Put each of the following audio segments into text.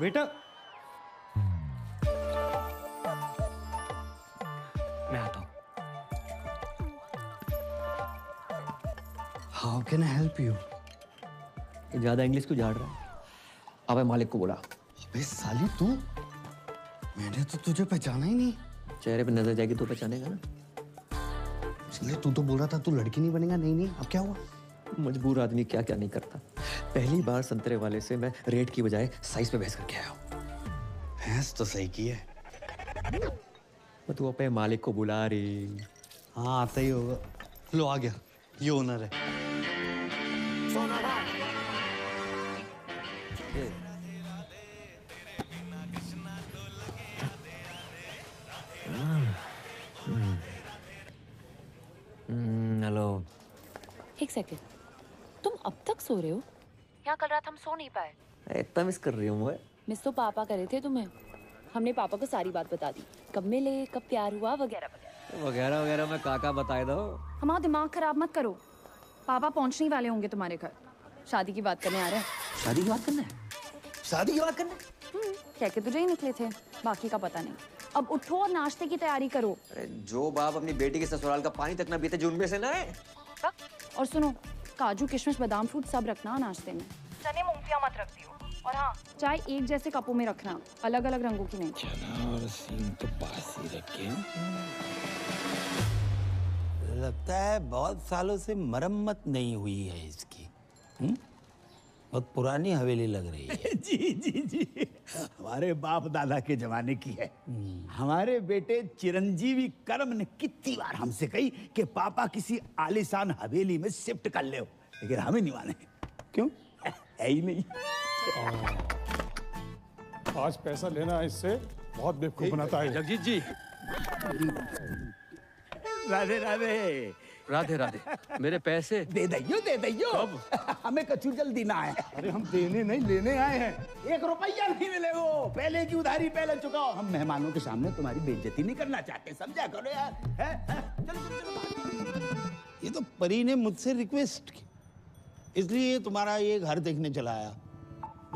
बेटा मैं आता हूँ। How can I help you? ज्यादा इंग्लिश क्यों झाड़ रहा है? अबे मालिक को बोला। अबे साली तू, मैंने तो तुझे पहचाना ही नहीं। चेहरे पे नजर जाएगी तो पहचानेगा ना। इसलिए तू तो बोल रहा था तू लड़की नहीं बनेगा। नहीं, अब क्या हुआ? मजबूर आदमी क्या क्या नहीं करता। पहली बार संतरे वाले से मैं रेट की बजाय साइज पे बहस करके आया हूँ। भैंस तो सही की है। तू अपने मालिक को बुला रही। हाँ आता ही होगा। लो आ गया, ये ओनर है। हेलो। एक सेकंड, तुम अब तक सो रहे हो? क्या कल रात हम सो नहीं पाए? इतना मिस कर रही हूँ मैं। मिस तो पापा करे थे तुम्हें। हमने पापा को सारी बात बता दी, कब मिले, कब प्यार हुआ, वगैरह वगैरह। वगैरह वगैरह मैं काका बताए दो। हमारा दिमाग खराब मत करो। पापा पहुंचने वाले होंगे तुम्हारे घर। शादी की बात करने आ रहे हैं। शादी की बात करना है? शादी की बात करना है? कह के तुझे ही निकले थे, बाकी का पता नहीं। अब उठो और नाश्ते की तैयारी करो। अरे जो बाप अपनी बेटी के ससुराल का पानी तक ना पीते जो उनमें से ना है। और सुनो, काजू किशमिश बादाम फ्रूट सब रखना नाश्ते में। चने मूंगफलियां मत रख दियो। और हाँ, चाय एक जैसे कपों में रखना, अलग अलग रंगों की नहीं। चना और सींग तो पास ही रखे। लगता है बहुत सालों से मरम्मत नहीं हुई है इसकी। बहुत पुरानी हवेली लग रही है। जी जी जी, हमारे बाप दादा के जमाने की है। हमारे बेटे चिरंजीवी कर्म ने कितनी बार हमसे कही कि पापा किसी आलीशान हवेली में शिफ्ट कर ले, लेकिन हमें नहीं माने। क्यों? है ही नहीं। आज पैसा लेना इससे बहुत बेवकूफ बनाता है। जगजीत जी। राधे राधे। राधे राधे। मेरे पैसे दे दैयो। हमें कछु जल्दी ना है। अरे हम देने नहीं लेने आए हैं। 1 रुपया नहीं मिले वो। पहले की उधारी पहले चुकाओ। हम मेहमानों के सामने तुम्हारी बेइज्जती नहीं करना चाहते, समझा करो यार। चलो। ये तो परी ने मुझसे रिक्वेस्ट की, इसलिए तुम्हारा ये घर देखने चला आया।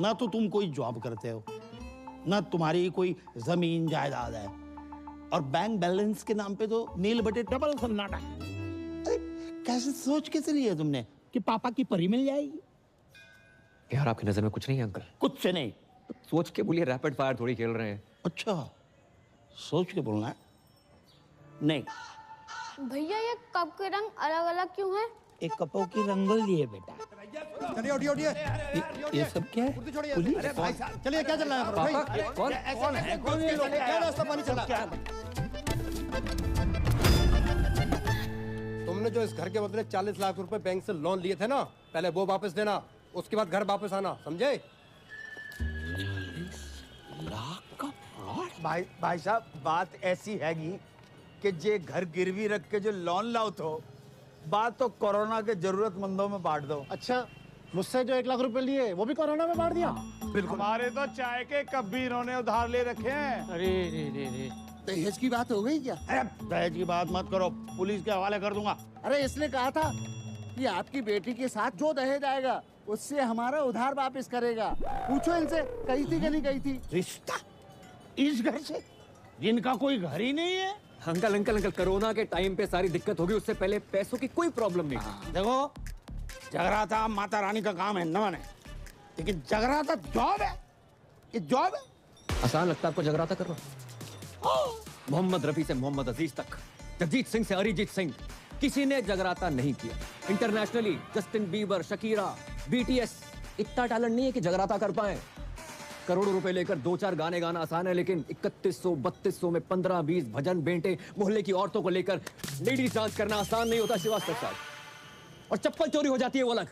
ना तो तुम कोई जॉब करते हो, ना तुम्हारी कोई जमीन जायदाद है, और बैंक बैलेंस के नाम पे तो नील बटे डबल सन्नाटा। कैसे सोच कैसे लिया तुमने कि पापा की परी मिल जाएगी? यार आपकी नजर में कुछ नहीं है अंकल? कुछ से नहीं। सोच के बोलिए, रैपिड फायर थोड़ी खेल रहे हैं। अच्छा, सोच के बोलना है। नहीं भैया, ये कप के रंग अलग अलग क्यों हैं? एक कपों की रंगोली है बेटा। चलिए उठिए। ये सब क्या है? पुलिस? अरे भाई साहब, चलिए क्या चल रहा है? पापा, कौन है? क्या रास्ता पानी चला? तुमने जो इस घर के बदले 40 लाख रुपए बैंक से लोन लिए थे ना, पहले वो वापस देना, उसके बाद घर वापस आना, समझे? 40 लाख का फ्रॉड? भाई साहब, बात ऐसी हैगी कि जे घर गिरवी रख के जो लोन लाओ तो बात तो कोरोना के जरूरतमंदों में बांट दो। अच्छा, मुझसे जो 1 लाख रुपए लिए वो भी कोरोना में बांट दिया? बिल्कुल। हमारे तो चाय के कप भी इन्होंने उधार ले रखे हैं। अरे रे। दहेज की बात हो गई क्या? अरे दहेज की बात मत करो, पुलिस के हवाले कर दूंगा। अरे इसने कहा था कि आपकी बेटी के साथ जो दहेज आएगा उससे हमारा उधार वापस करेगा। पूछो इनसे, कही थी कि नहीं कही थी? रिश्ता इस घर से, जिनका कोई घर ही नहीं है। अंकल, कोरोना के टाइम पे सारी दिक्कत होगी, उससे पहले पैसों की कोई प्रॉब्लम नहीं। देखो, जगराता माता रानी का काम है न माने, लेकिन जगराता जॉब है। ये जॉब है। आसान लगता है आपको जगराता करना? मोहम्मद रफी से मोहम्मद अजीज तक, जगजीत सिंह से अरिजीत सिंह, किसी ने जगराता नहीं किया। Internationally Justin Bieber, Shakira, BTS, इतना टैलेंट नहीं है कि जगराता कर पाए। करोड़ों रुपए लेकर 2-4 गाने गाना आसान है, लेकिन 3100-3200 में 15-20 भजन बेंटे मोहल्ले की औरतों को लेकर लेडीज डांस करना आसान नहीं होता श्रीवास्तव साहब। और चप्पल चोरी हो जाती है वो अलग।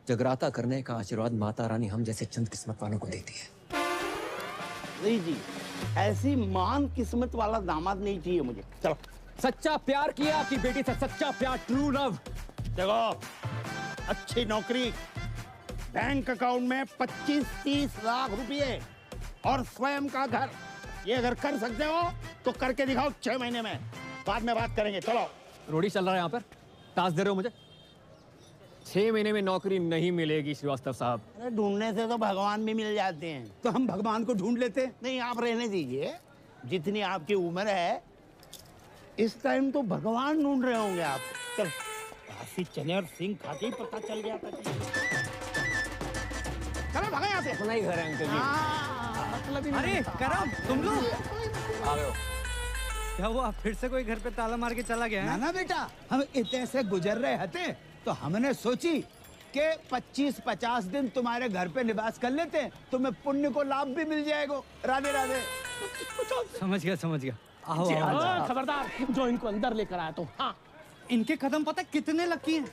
जगराता करने का आशीर्वाद माता रानी हम जैसे चंद किस्मत वालों को देती है। नहीं जी, ऐसी महान किस्मत वाला दामाद नहीं चाहिए मुझे। चलो। सच्चा प्यार किया आपकी बेटी से, सच्चा प्यार, ट्रू लव। देखो, अच्छी नौकरी, बैंक अकाउंट में 25-30 लाख रुपए और स्वयं का घर, ये अगर कर सकते हो तो करके दिखाओ 6 महीने में, बाद में बात करेंगे। चलो। रोडी चल रहा है यहाँ पर, टास्क दे रहे हो मुझे? 6 महीने में नौकरी नहीं मिलेगी श्रीवास्तव साहब। अरे ढूंढने से तो भगवान भी मिल जाते हैं। तो हम भगवान को ढूंढ लेते। नहीं, आप रहने दीजिए। जितनी आपकी उम्र है इस टाइम तो भगवान ढूंढ रहे होंगे आप। चल, काफी चने और सिंह खा के ही पता चल गया था। चलो भागा यहाँ से। अपना ही घर है अंकल जी। मतलब ही अरे करम, तुम लोग आ गए हो। क्या हुआ? फिर से कोई घर पे ताला मार के चला गया ना है? ना बेटा, हम इतने से गुजर रहे थे तो हमने सोची कि 25-50 दिन तुम्हारे घर पे निवास कर लेते हैं, तुम्हें पुण्य को लाभ भी मिल जाएगा। राधे राधे। समझ गया। आओ खबरदार, जो इनको अंदर लेकर आया तो। हाँ, इनके कदम पता कितने लगती हैं?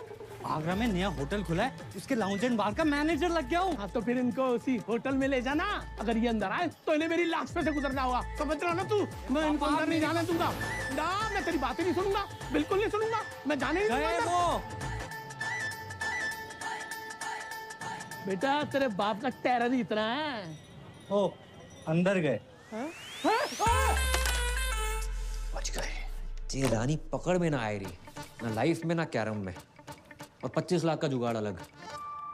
आगरा में नया होटल खुला है, उसके लाउंज एंड बार का मैनेजर लग गया हूँ। हाँ तो फिर इनको उसी होटल में ले जाना। अगर ये अंदर आए तो इन्हें मेरी लाश पे से गुजरना होगा। समझ रहा ना तू? मैं इनको अंदर नहीं जाने दूंगा। ना, मैं तेरी बातें नहीं सुनूंगा, बिल्कुल नहीं सुनूंगा। मैं जाने नहीं दूंगा। वो बेटा तेरे बाप का टेरर ही इतना है। ओ, अंदर गए। बच गए। ये रानी पकड़ में ना आए रही, ना लाइफ में ना कैरम में, और 25 लाख का जुगाड़ अलग।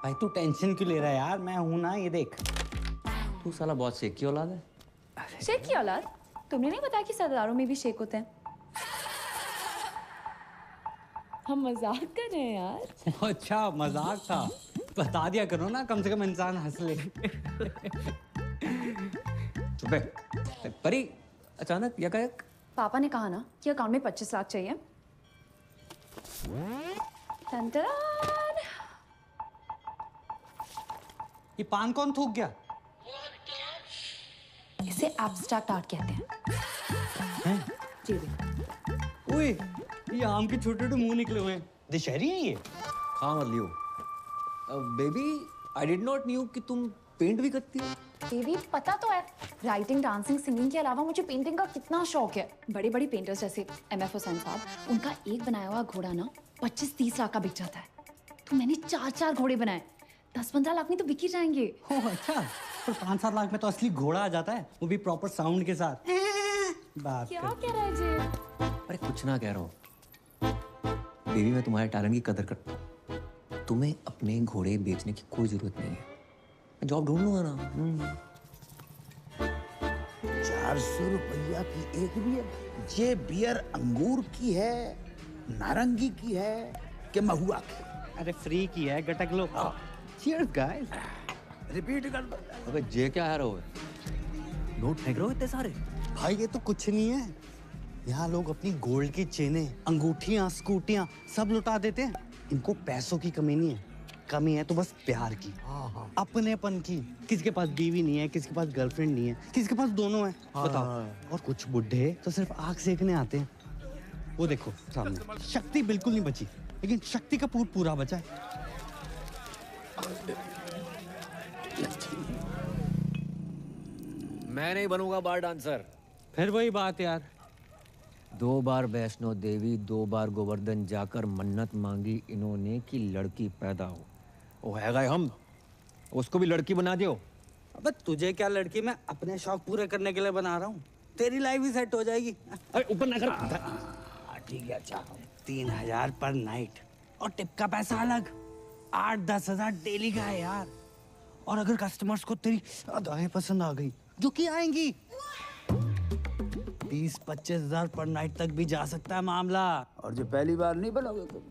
भाई तू टेंशन क्यों ले रहा है यार, मैं हूं ना, ये देख। तू साला बहुत शेख की औलाद है। शेख की औलाद? तुमने नहीं बताया कि सरदारों में भी शेख होते हैं? हम मजाक कर रहे हैं यार। अच्छा मजाक था, बता दिया करो ना, कम से कम इंसान हंस ले। चुप है। परी अचानक यकायक पापा ने कहा ना कि अकाउंट में 25 लाख चाहिए। टन-टन। ये पान कौन थूक गया? इसे एब्स्ट्रैक्ट आर्ट कहते हैं। जी देखो। ओए, ये आम के छोटे छोटे मुंह निकले हुए हैं, दशहरी है ये। खा मत लियो। Baby, I did not knew कि तुम पेंट भी करती हो। बेबी पता तो है, राइटिंग, डांसिंग, सिंगिंग के अलावा मुझे पेंटिंग का कितना शौक है। बड़े बड़े पेंटर्स जैसे MF हुसैन साहब, उनका एक बनाया हुआ घोड़ा ना 25-30 लाख का बिक जाता है। तो मैंने 4 घोड़े बनाए, 10-15 लाख में तो बिक ही जाएंगे। ओह अच्छा, पर 5-7 लाख में तो असली घोड़ा आ जाता है, वो भी प्रॉपर साउंड के साथ। बात क्या कर। कह रहा है जी? अरे कुछ ना कह रहा हूँ बेबी, मैं तुम्हारे टैलेंट की कदर करता हूँ। तुम्हें अपने घोड़े बेचने की कोई जरूरत नहीं है, मैं जॉब ढूंढ लूंगा ना। 400 रुपया की एक बियर। ये बियर अंगूर की है, नारंगी की है कि महुआ की? अरे फ्री की है, गटक लो। Cheers guys. रिपीट कर दो। अबे जे क्या है रहो, नोट फेंक रहे हो इतने सारे। भाई ये तो कुछ नहीं है, यहाँ लोग अपनी गोल्ड की चेनें, अंगूठियाँ, स्कूटियाँ सब लुटा देते हैं। इनको पैसों की कमी नहीं है, कमी है तो बस प्यार की, अपनेपन की। किसी के पास बीवी नहीं है, किसी के पास गर्लफ्रेंड नहीं है, किसी के पास दोनों है। बताओ। और कुछ बुढ़े तो सिर्फ आग सेकने आते हैं। वो देखो सामने, शक्ति बिल्कुल नहीं बची, लेकिन शक्ति का पूरा बचा है। मैं नहीं बनूंगा बार डांसर। फिर वही बात यार, 2 बार वैष्णो देवी, 2 बार गोवर्धन जाकर मन्नत मांगी इन्होंने कि लड़की पैदा हो। वो है गए हम, उसको भी लड़की बना दियो। अबे तुझे क्या लड़की, मैं अपने शौक पूरे करने के लिए बना रहा हूँ। तेरी लाइफ भी सेट हो जाएगी। अरे ऊपर ना कर। ठीक है, अच्छा 3000 पर नाइट, और टिप का पैसा अलग। 8-10 हजार डेली का है यार। और अगर कस्टमर्स को तेरी अदाएं पसंद आ गई, जो कि आएंगी, 20-25 हजार पर नाइट तक भी जा सकता है मामला। और जो पहली बार नहीं बनोगे तुम,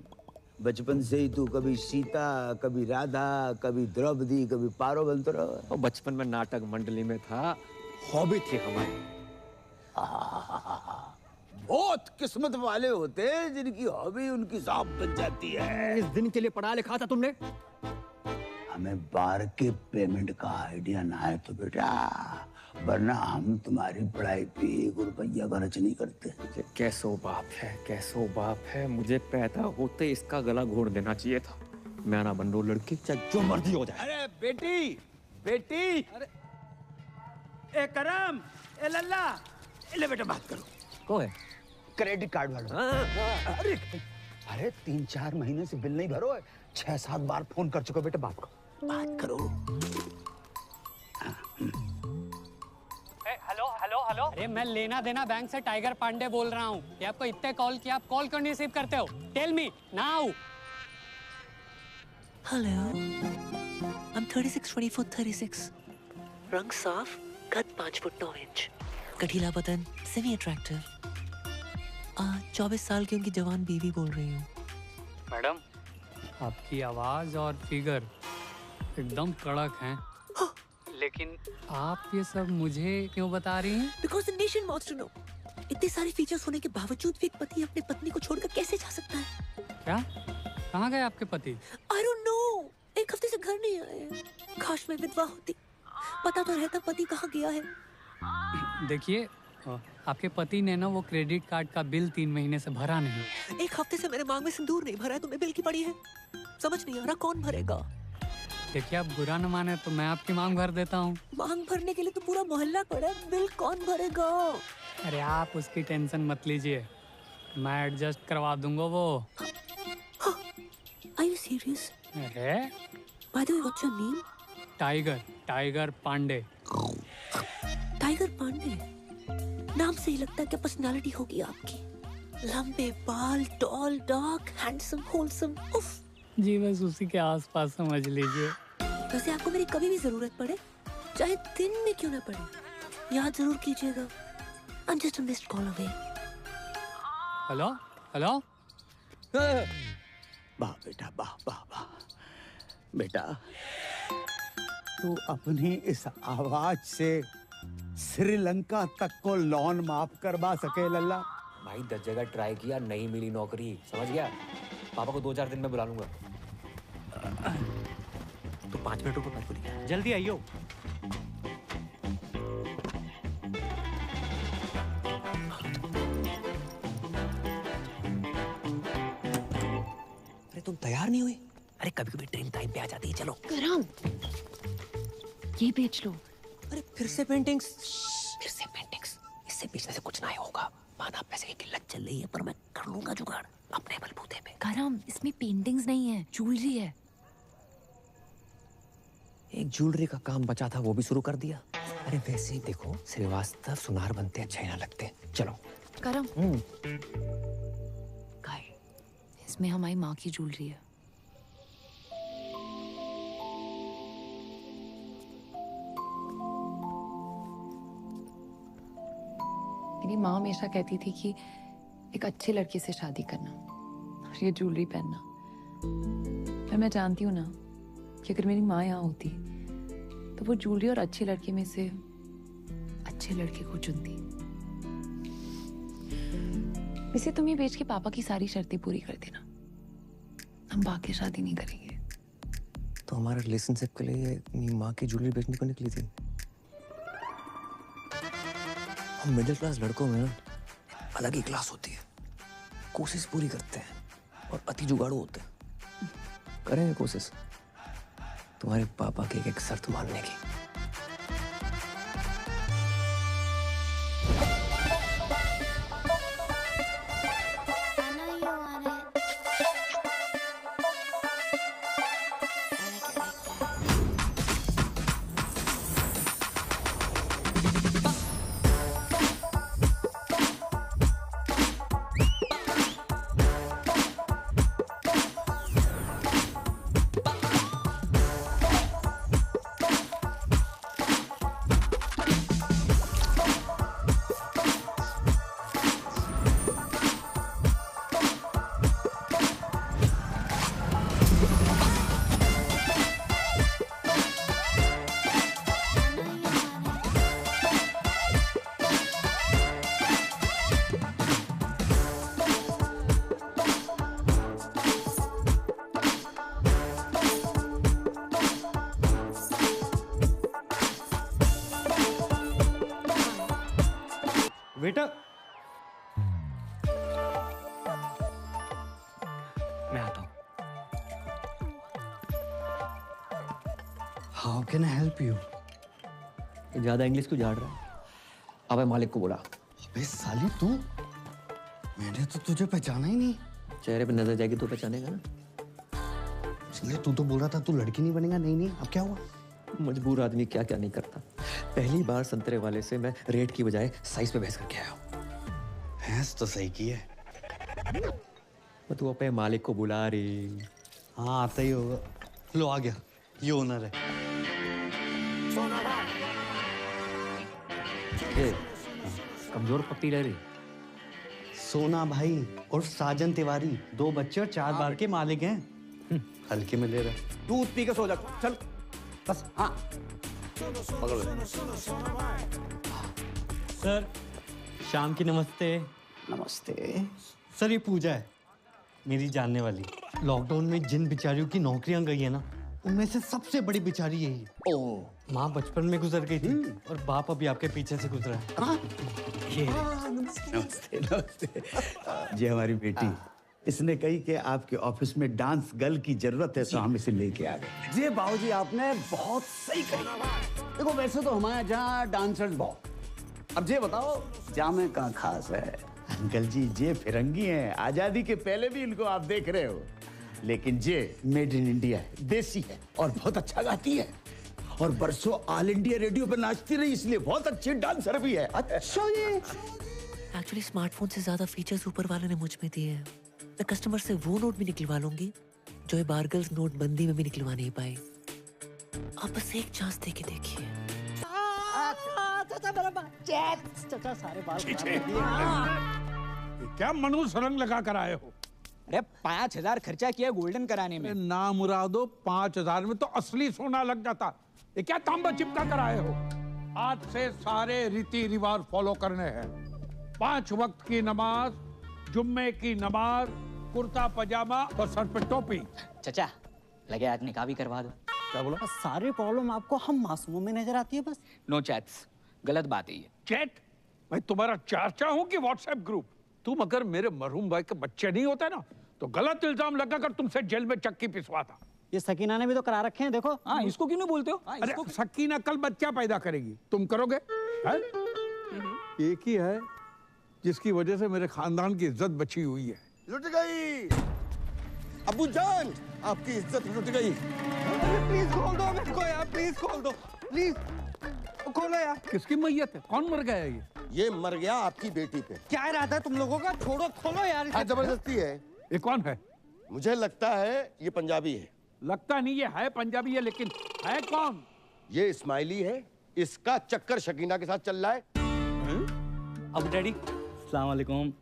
बचपन से ही तू कभी सीता, कभी राधा, कभी द्रौपदी, कभी पारो बनते रहो। और बचपन में नाटक मंडली में था, हॉबी थी हमारी। बहुत किस्मत वाले होते हैं जिनकी हॉबी उनकी जॉब बन जाती है। इस दिन के लिए पढ़ा लिखा था तुमने? हमें बार के पेमेंट का आइडिया ना है तो बेटा, वरना हम तुम्हारी पढ़ाई पे 1 रुपया खर्च नहीं करते। कैसो बाप है, कैसो बाप है। मुझे पैदा होते इसका गला घोड़ देना चाहिए था। मैं ना बन रो लड़की, चाहे जो मर्जी हो जाए। अरे बेटी, बेटी, अरे ए करम, ए लल्ला, ले बेटा बात करो। कौन है? क्रेडिट कार्ड वाला। अरे 3-4 महीने से बिल नहीं भरो है, 6-7 बार फोन कर चुके बेटा, बात करो। हेलो। अरे मैं लेना देना बैंक से टाइगर पांडे बोल रहा हूँ। ये आपको इतने कॉल किया, आप कॉल क्यों नहीं रिसीव करते हो? Tell me now. Hello, I'm 36, 24, 36. रंग साफ, कद 5 फुट 9 इंच, गठीला बदन, सेमी अट्रैक्टिव। 24 साल की उनकी जवान बीवी बोल रही हूँ। मैडम, आपकी आवाज और फिगर एकदम कड़क हैं। लेकिन आप ये सब मुझे क्यों बता रही हैं? Because the nation wants to know. इतने सारे फीचर्स होने के बावजूद भी एक पति अपनी पत्नी को छोड़कर कैसे जा सकता है? क्या? कहाँ गए आपके पति? I don't know. एक हफ्ते से घर नहीं आए। काश मैं विधवा होती, पता तो रहता पति कहाँ गया है। देखिए, आपके पति ने ना वो क्रेडिट कार्ड का बिल 3 महीने से भरा नहीं। एक हफ्ते से मेरे मांग में सिंदूर नहीं भरा है, तुम्हें बिल की पड़ी है। समझ नहीं आ रहा कौन भरेगा। देखिए, आप बुरा न माने तो मैं आपकी मांग भर देता हूँ। मांग भरने के लिए तो पूरा मोहल्ला पड़ा है, बिल कौन भरेगा? अरे आप उसकी टेंशन मत लीजिए, मैं एडजस्ट करवा दूंगा वो। Are you serious? अरे By the way, what's your name? Tiger Pandey. Tiger Pandey नाम से ही लगता है कि पर्सनालिटी होगी आपकी। लंबे बाल, टॉल, डार्क, हैंडसम, होलसम। उफ। जी बस उसी के आसपास समझ लीजिए। वैसे आपको मेरी कभी भी जरूरत पड़े, चाहे दिन में क्यों ना पड़े, याद जरूर कीजिएगा। I'm just a missed call away. Hello hello. वाह बेटा, वाह वाह वाह बेटा, तू अपनी इस आवाज से श्रीलंका तक को लोन माफ करवा सके लल्ला। भाई 10 जगह ट्राई किया, नहीं मिली नौकरी, समझ गया? पापा को 2-4 दिन में बुला लूंगा। तो 5 मिनट रुको, मत बोलिए, जल्दी आइयो। अरे तुम तैयार नहीं हुई? अरे कभी कभी ट्रेन टाइम पे आ जाती है। चलो करम, ये बेच लो। अरे फिर से पेंटिंग्स? फिर से पेंटिंग्स? इससे बेचने से कुछ नहीं होगा। माना पैसे की किल्लत चल रही है, पर मैं कर लूंगा जुगाड़ अपने बलबूते पे। करम, इसमें पेंटिंग्स नहीं है, ज्वेलरी है। एक ज्वेलरी का काम बचा था, वो भी शुरू कर दिया। अरे वैसे ही देखो, श्रीवास्तव सुनार बनते अच्छे ना लगते। चलो करम, इसमें हमारी माँ की ज्वेलरी है। मेरी माँ हमेशा कहती थी कि एक अच्छे लड़के से शादी करना और ये ज्वेलरी पहनना। पर मैं जानती हूँ ना कि अगर मेरी माँ यहाँ होती तो वो ज्वेलरी और अच्छे लड़के में से अच्छे लड़के को चुनती। वैसे तुम ये बेच के पापा की सारी शर्तें पूरी कर देना, हम बाकी शादी नहीं करेंगे। तो हमारे रिलेशनशिप के लिए अपनी माँ की ज्वेलरी बेचने को निकली थी। हम मिडिल क्लास लड़कों में अलग ही क्लास होती है, कोशिश पूरी करते हैं और अति जुगाड़ू होते हैं। करेंगे कोशिश तुम्हारे पापा की एक शर्त मानने की। बेटा, मैं आता हूँ। How can I help you? ज्यादा इंग्लिश क्यों झाड़ रहा है? अबे मालिक को बोला। अबे साली तू, मैंने तो तुझे पहचाना ही नहीं। चेहरे पे नजर जाएगी तो पहचानेगा ना। इसलिए तू तो बोल रहा था तू लड़की नहीं बनेगा। नहीं, अब क्या हुआ? मजबूर आदमी क्या क्या नहीं करता। पहली बार संतरे वाले से मैं रेट की बजाय साइज पे बहस करके आया हूँ। भैंस तो सही की है। मैं तू अपने मालिक को बुला रही। हाँ, आता ही होगा। लो आ गया, ये ओनर है। कमजोर पत्ती रह रही। सोना भाई और साजन तिवारी 2 बच्चे और 4 बार के मालिक हैं। हल्के में ले रहा। दूध पी के सो जा, चल बस। हाँ पकड़ ले। सर शाम की नमस्ते। नमस्ते सर, ये पूजा है मेरी जानने वाली। लॉकडाउन में जिन बिचारियों की नौकरियां गई है ना, उनमें से सबसे बड़ी बिचारी यही है। ओह, माँ बचपन में गुजर गई थी और बाप अभी आपके पीछे से गुजरा है। ये नमस्ते नमस्ते। ये हमारी बेटी, इसने कही कि आपके ऑफिस में डांस गर्ल की जरूरत है, तो हम इसे लेके आ गए। जी बाबूजी, आपने बहुत सही कही। देखो वैसे तो हमारे यहाँ डांसर्स बहुत, अब ये बताओ जामे का खास है। अंकल जी ये फिरंगी हैं, आजादी के पहले भी इनको आप देख रहे हो, लेकिन ये मेड इन इंडिया है, देसी है और बहुत अच्छा गाती है और बरसों ऑल इंडिया रेडियो पे नाचती रही, इसलिए बहुत अच्छी डांसर भी है। अच्छा ये एक्चुअली स्मार्टफोन से ज्यादा फीचर्स ऊपर वाले ने मुझ में दिए हैं। मैं कस्टमर से वो नोट भी निकलवा लूंगी जो ये बारगल्स नोटबंदी में भी निकलवा नहीं पाए। आप बस एक चांस दे के देखिए। चाचा सारे बाल क्या मनुष्य रंग लगा कर आए हो? अरे 5,000 खर्चा किया गोल्डन कराने में। ना मुरादो, 5,000 में तो असली सोना लग जाता। ये क्या तांबा चिपका कर आए हो? आज से सारे रीति रिवाज फॉलो करने हैं। 5 वक्त की नमाज, जुम्मे की नमाज, कुर्ता पजामा और सर पे टोपी। चाचा लगे आज निकाह भी करवा दो। क्या बोला? सारी प्रॉब्लम आपको हम मासूमों में नजर आती है बस। नो चैट्स, गलत बात है ये। चैट? मैं तुम्हारा चाचा हूँ कि व्हाट्सएप ग्रुप? तुम अगर मेरे मरहूम भाई के बच्चे नहीं होते ना, तो गलत इल्जाम लगाकर तुमसे जेल में चक्की पिसवाता। ये सकीना ने भी तो करा रखे हैं, देखो। हाँ, इसको क्यों नहीं बोलते हो? अरे सकीना कल बच्चा पैदा करेगी, तुम करोगे? है? एक ही है जिसकी वजह से मेरे खानदान की इज्जत बची हुई है। लुट गई अबू जान, आपकी इज्जत लुट गई। प्लीज खोल दो मेरे को यार, प्लीज खोल दो, प्लीज खोलो यार। किसकी मैयत है? कौन मर गया है? ये मर गया आपकी बेटी पे। क्या इरादा है तुम लोगों का? छोड़ो, खोलो यार। जबरदस्ती है। ये कौन है? मुझे लगता है ये पंजाबी है। लगता नहीं, ये है पंजाबी है, लेकिन है कौन? ये इस्माइली है, इसका चक्कर शकीना के साथ चल रहा है। अब डैडी अस्सलाम वालेकुम।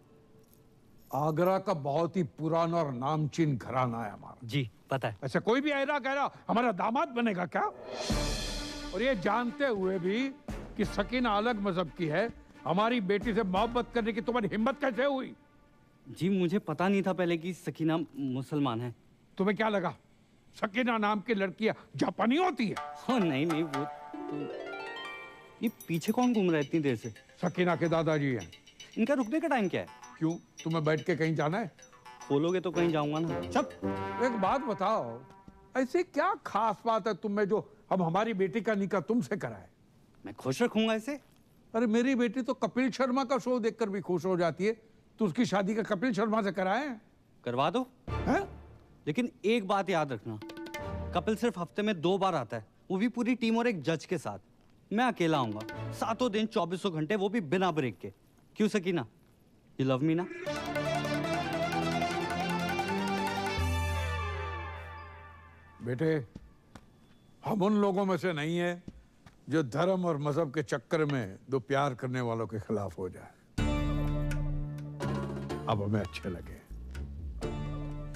आगरा का बहुत ही पुराना और नामचीन घराना है हमारा। जी पता है। ऐसे कोई भी ऐरा गहरा हमारा दामाद बनेगा क्या? और ये जानते हुए भी कि सकीना अलग मजहब की है, हमारी बेटी से मोहब्बत करने की तुम्हारी हिम्मत कैसे हुई? जी मुझे पता नहीं था पहले कि सकीना मुसलमान है। तुम्हें क्या लगा सकीना नाम की लड़कियां जापानी होती है? हो नहीं नहीं, वो तो ये पीछे कौन घूम रहा है इतनी देर से? सकीना के दादाजी हैं। इनका रुकने का टाइम क्या है? क्यों, तुम्हें बैठ के कहीं जाना है? खोलोगे तो कहीं जाऊंगा ना। सब एक बात बताओ, ऐसी क्या खास बात है तुम में जो हम हमारी बेटी का निकाह तुमसे कराए? मैं खुश रखूंगा इसे। अरे मेरी बेटी तो कपिल शर्मा का शो देखकर भी खुश हो जाती है, तो उसकी शादी का कपिल शर्मा से कराए? करवा दो है? लेकिन एक बात याद रखना, कपिल सिर्फ हफ्ते में 2 बार आता है, वो भी पूरी टीम और एक जज के साथ। मैं अकेला आऊंगा 7 दिन 24 घंटे, वो भी बिना ब्रेक के। क्यों सकीना, यू लव मी ना? बेटे, हम उन लोगों में से नहीं है जो धर्म और मजहब के चक्कर में दो प्यार करने वालों के खिलाफ हो जाए। अब हमें अच्छे लगे।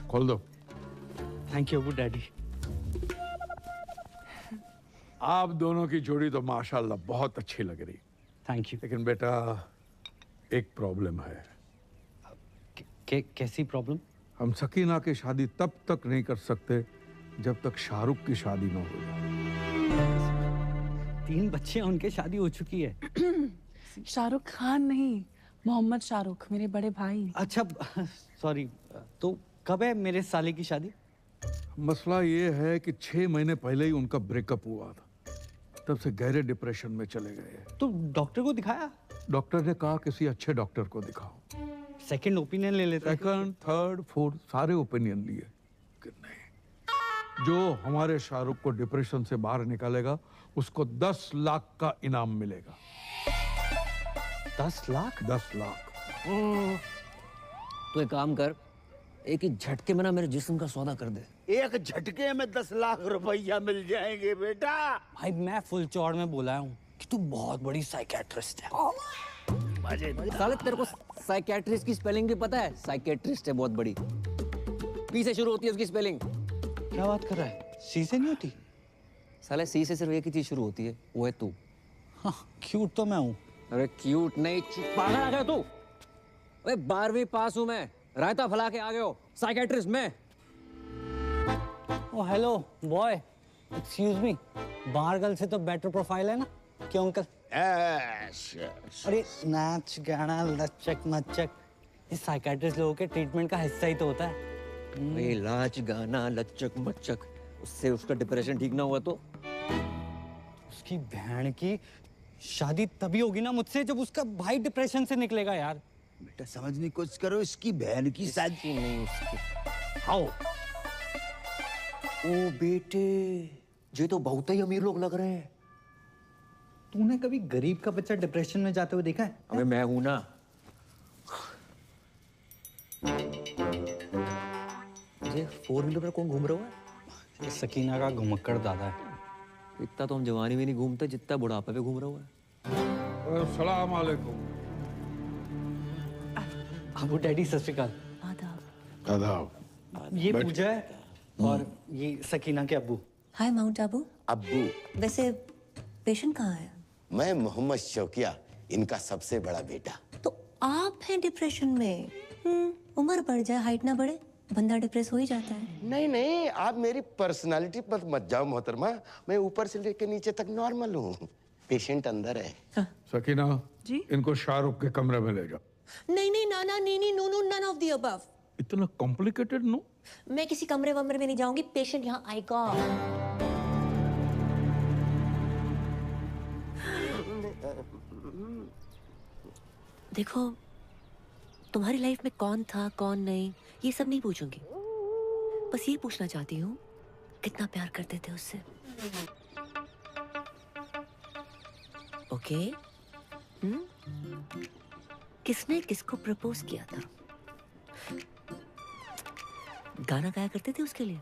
खोल दो। Thank you Abu daddy. आप दोनों की जोड़ी तो माशाल्लाह बहुत अच्छी लग रही। Thank you. लेकिन बेटा एक प्रॉब्लम है। कैसी प्रॉब्लम? हम सकीना की शादी तब तक नहीं कर सकते जब तक शाहरुख की शादी न हो जाए। 3 बच्चे हैं, उनके शादी हो चुकी है। शाहरुख खान नहीं, मोहम्मद शाहरुख, मेरे बड़े भाई। अच्छा सॉरी, तो कब है मेरे साले की शादी? मसला ये है कि 6 महीने पहले ही उनका ब्रेकअप हुआ था, तब से गहरे डिप्रेशन में चले गए। तो डॉक्टर को दिखाया? डॉक्टर ने कहा किसी अच्छे डॉक्टर को दिखाओ। सेकंड ओपिनियन ले लेते। सेकंड, थर्ड, फोर्थ सारे ओपिनियन लिए कि नहीं, जो हमारे शाहरुख को डिप्रेशन से बाहर निकालेगा उसको 10 लाख का इनाम मिलेगा। 10 लाख? 10 लाख। तो एक काम कर, एक ही झटके में ना मेरे जिस्म का सौदा कर दे। एक झटके में 10 लाख रुपया मिल जाएंगे बेटा। भाई मैं फुल चौड़ में बोला हूँ कि तू बहुत बड़ी साइकेट्रिस्ट है। साले तेरे को साइकेट्रिस्ट की स्पेलिंग भी पता है? साइकेट्रिस्ट है बहुत बड़ी, पी से शुरू होती है उसकी स्पेलिंग। क्या बात कर रहा है? सी से नहीं होती? साले सी से सिर्फ एक ही चीज शुरू होती है, वो है तू। हाँ, क्यूट तो मैं हूँ। अरे क्यूट नहीं, पागल आ गया तू। अरे 12वीं पास हूँ मैं, रायता फैला के आ गए हो। साइकेट्रिस्ट मैं। ओ हेलो बॉय, एक्सक्यूज मी, बाहर गर्ल से तो बेटर प्रोफाइल है ना? क्यों अंकल? अरे नाच गाना लचक मचक ये साइकेट्रिस्ट लोगों के ट्रीटमेंट का हिस्सा ही तो होता है। ये लाच गाना लचक मचक, उससे उसका डिप्रेशन ठीक ना हुआ तो? उसकी बहन की शादी तभी होगी ना मुझसे जब उसका भाई डिप्रेशन से निकलेगा यार। बेटा समझने की कोशिश करो, इसकी बहन की शादी नहीं उसकी। आओ। ओ बेटे, ये तो बहुत ही अमीर लोग लग रहे हैं। तूने कभी गरीब का बच्चा डिप्रेशन में जाते हुए देखा है? अबे मैं हूं ना। ये 4 व्हीलर पर कौन घूम रहा है? ये सकीना का घुमक्कड़ दादा है। इतना तो हम जवानी में नहीं घूमते जितना बुढ़ापे में घूम रहा है। अस्सलाम वालेकुम। अबू डैडी सत श्री अकाल। आदाब। ये पूजा है और ये सकीना के अब्बू। हाय माउंट आबू। अब्बू। वैसे पेशेंट कहाँ है? मैं मोहम्मद शौकिया, इनका सबसे बड़ा बेटा। तो आप हैं डिप्रेशन में? उम्र बढ़ जाए हाइट ना बढ़े, बंदा डिप्रेस हो ही जाता है। नहीं नहीं, आप मेरी पर्सनालिटी पर मत जाओ मोहतरमा, मैं ऊपर से लेकर नीचे तक नॉर्मल हूँ। पेशेंट अंदर है। सकीना जी, इनको शाहरुख के कमरे में ले जाओ। नहीं नहीं नाना नीनी नूनू नन ऑफ द अबव। इतना कॉम्प्लिकेटेड नो? मैं किसी कमरे वमरे में नहीं जाऊंगी, पेशेंट यहाँ आएगा। देखो, तुम्हारी लाइफ में कौन था कौन नहीं ये सब नहीं पूछूंगी, बस ये पूछना चाहती हूँ कितना प्यार करते थे उससे। ओके? किसने किसको प्रपोज किया था? गाना गाया करते थे उसके लिए?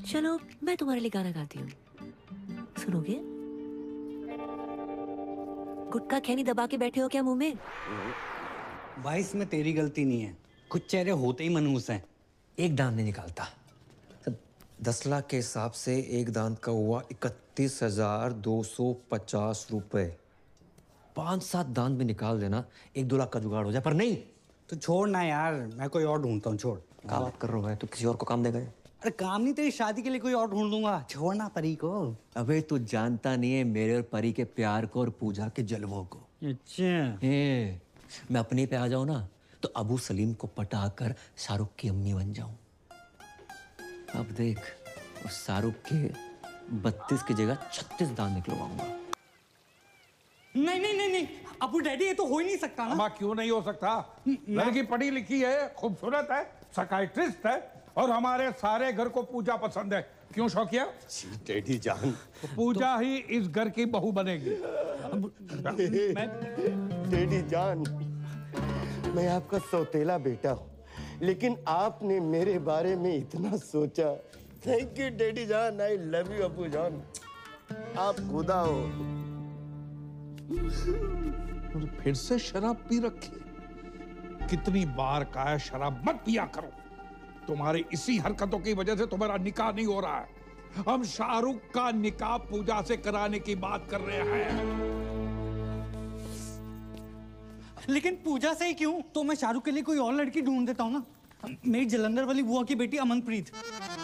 चलो मैं तुम्हारे लिए गाना गाती हूँ, सुनोगे? गुटखा खैनी दबा के बैठे हो क्या मुंह में? भाई इसमें तेरी गलती नहीं है, कुछ चेहरे होते ही मनहूस हैं। एक दांत नहीं निकालता। 10 लाख के हिसाब से एक दांत का हुआ 31,250 रुपए। 5-7 दांत भी निकाल देना, 1-2 लाख का जुगाड़ हो जाए। पर नहीं, तो छोड़ ना यार, मैं कोई और ढूंढता हूँ। छोड़। क्या बात कर रहा है? तू किसी और को काम देगा? अरे काम नहीं, तेरी शादी के लिए कोई और ढूंढ दूंगा। छोड़ना परी को। अबे तू जानता नहीं है मेरे और परी के प्यार को और पूजा के जलवों को। अच्छा। मैं अपने पे आ जाऊं ना तो अबू सलीम को पटाकर शाहरुख की अम्मी बन जाऊं। अब देख, उस शाहरुख के 32 की जगह 36 दांत निकलवाऊंगा। नहीं नहीं नहीं नहीं अबू डैडी, ये तो हो ही नहीं सकता ना। क्यों नहीं हो सकता? लड़की पढ़ी लिखी है, खूबसूरत है, साइकियाट्रिस्ट है और हमारे सारे घर को पूजा पसंद है। क्यों शौकिया? डैडी जान, तो पूजा ही इस घर की बहू बनेगी। डैडी जान, मैं आपका सौतेला बेटा हूँ, लेकिन आपने मेरे बारे में इतना सोचा। थैंक यू डैडी जान, आई लव यू अबू जान, आप खुदा हो। और फिर से शराब पी रखी। कितनी बार कहा है शराब मत पिया करो। तुम्हारी इसी हरकतों की वजह से तुम्हारा निकाह नहीं हो रहा है। हम शाहरुख का निकाह पूजा से कराने की बात कर रहे हैं। लेकिन पूजा से ही क्यों? तो मैं शाहरुख के लिए कोई और लड़की ढूंढ देता हूँ ना। मेरी जलंधर वाली बुआ की बेटी अमनप्रीत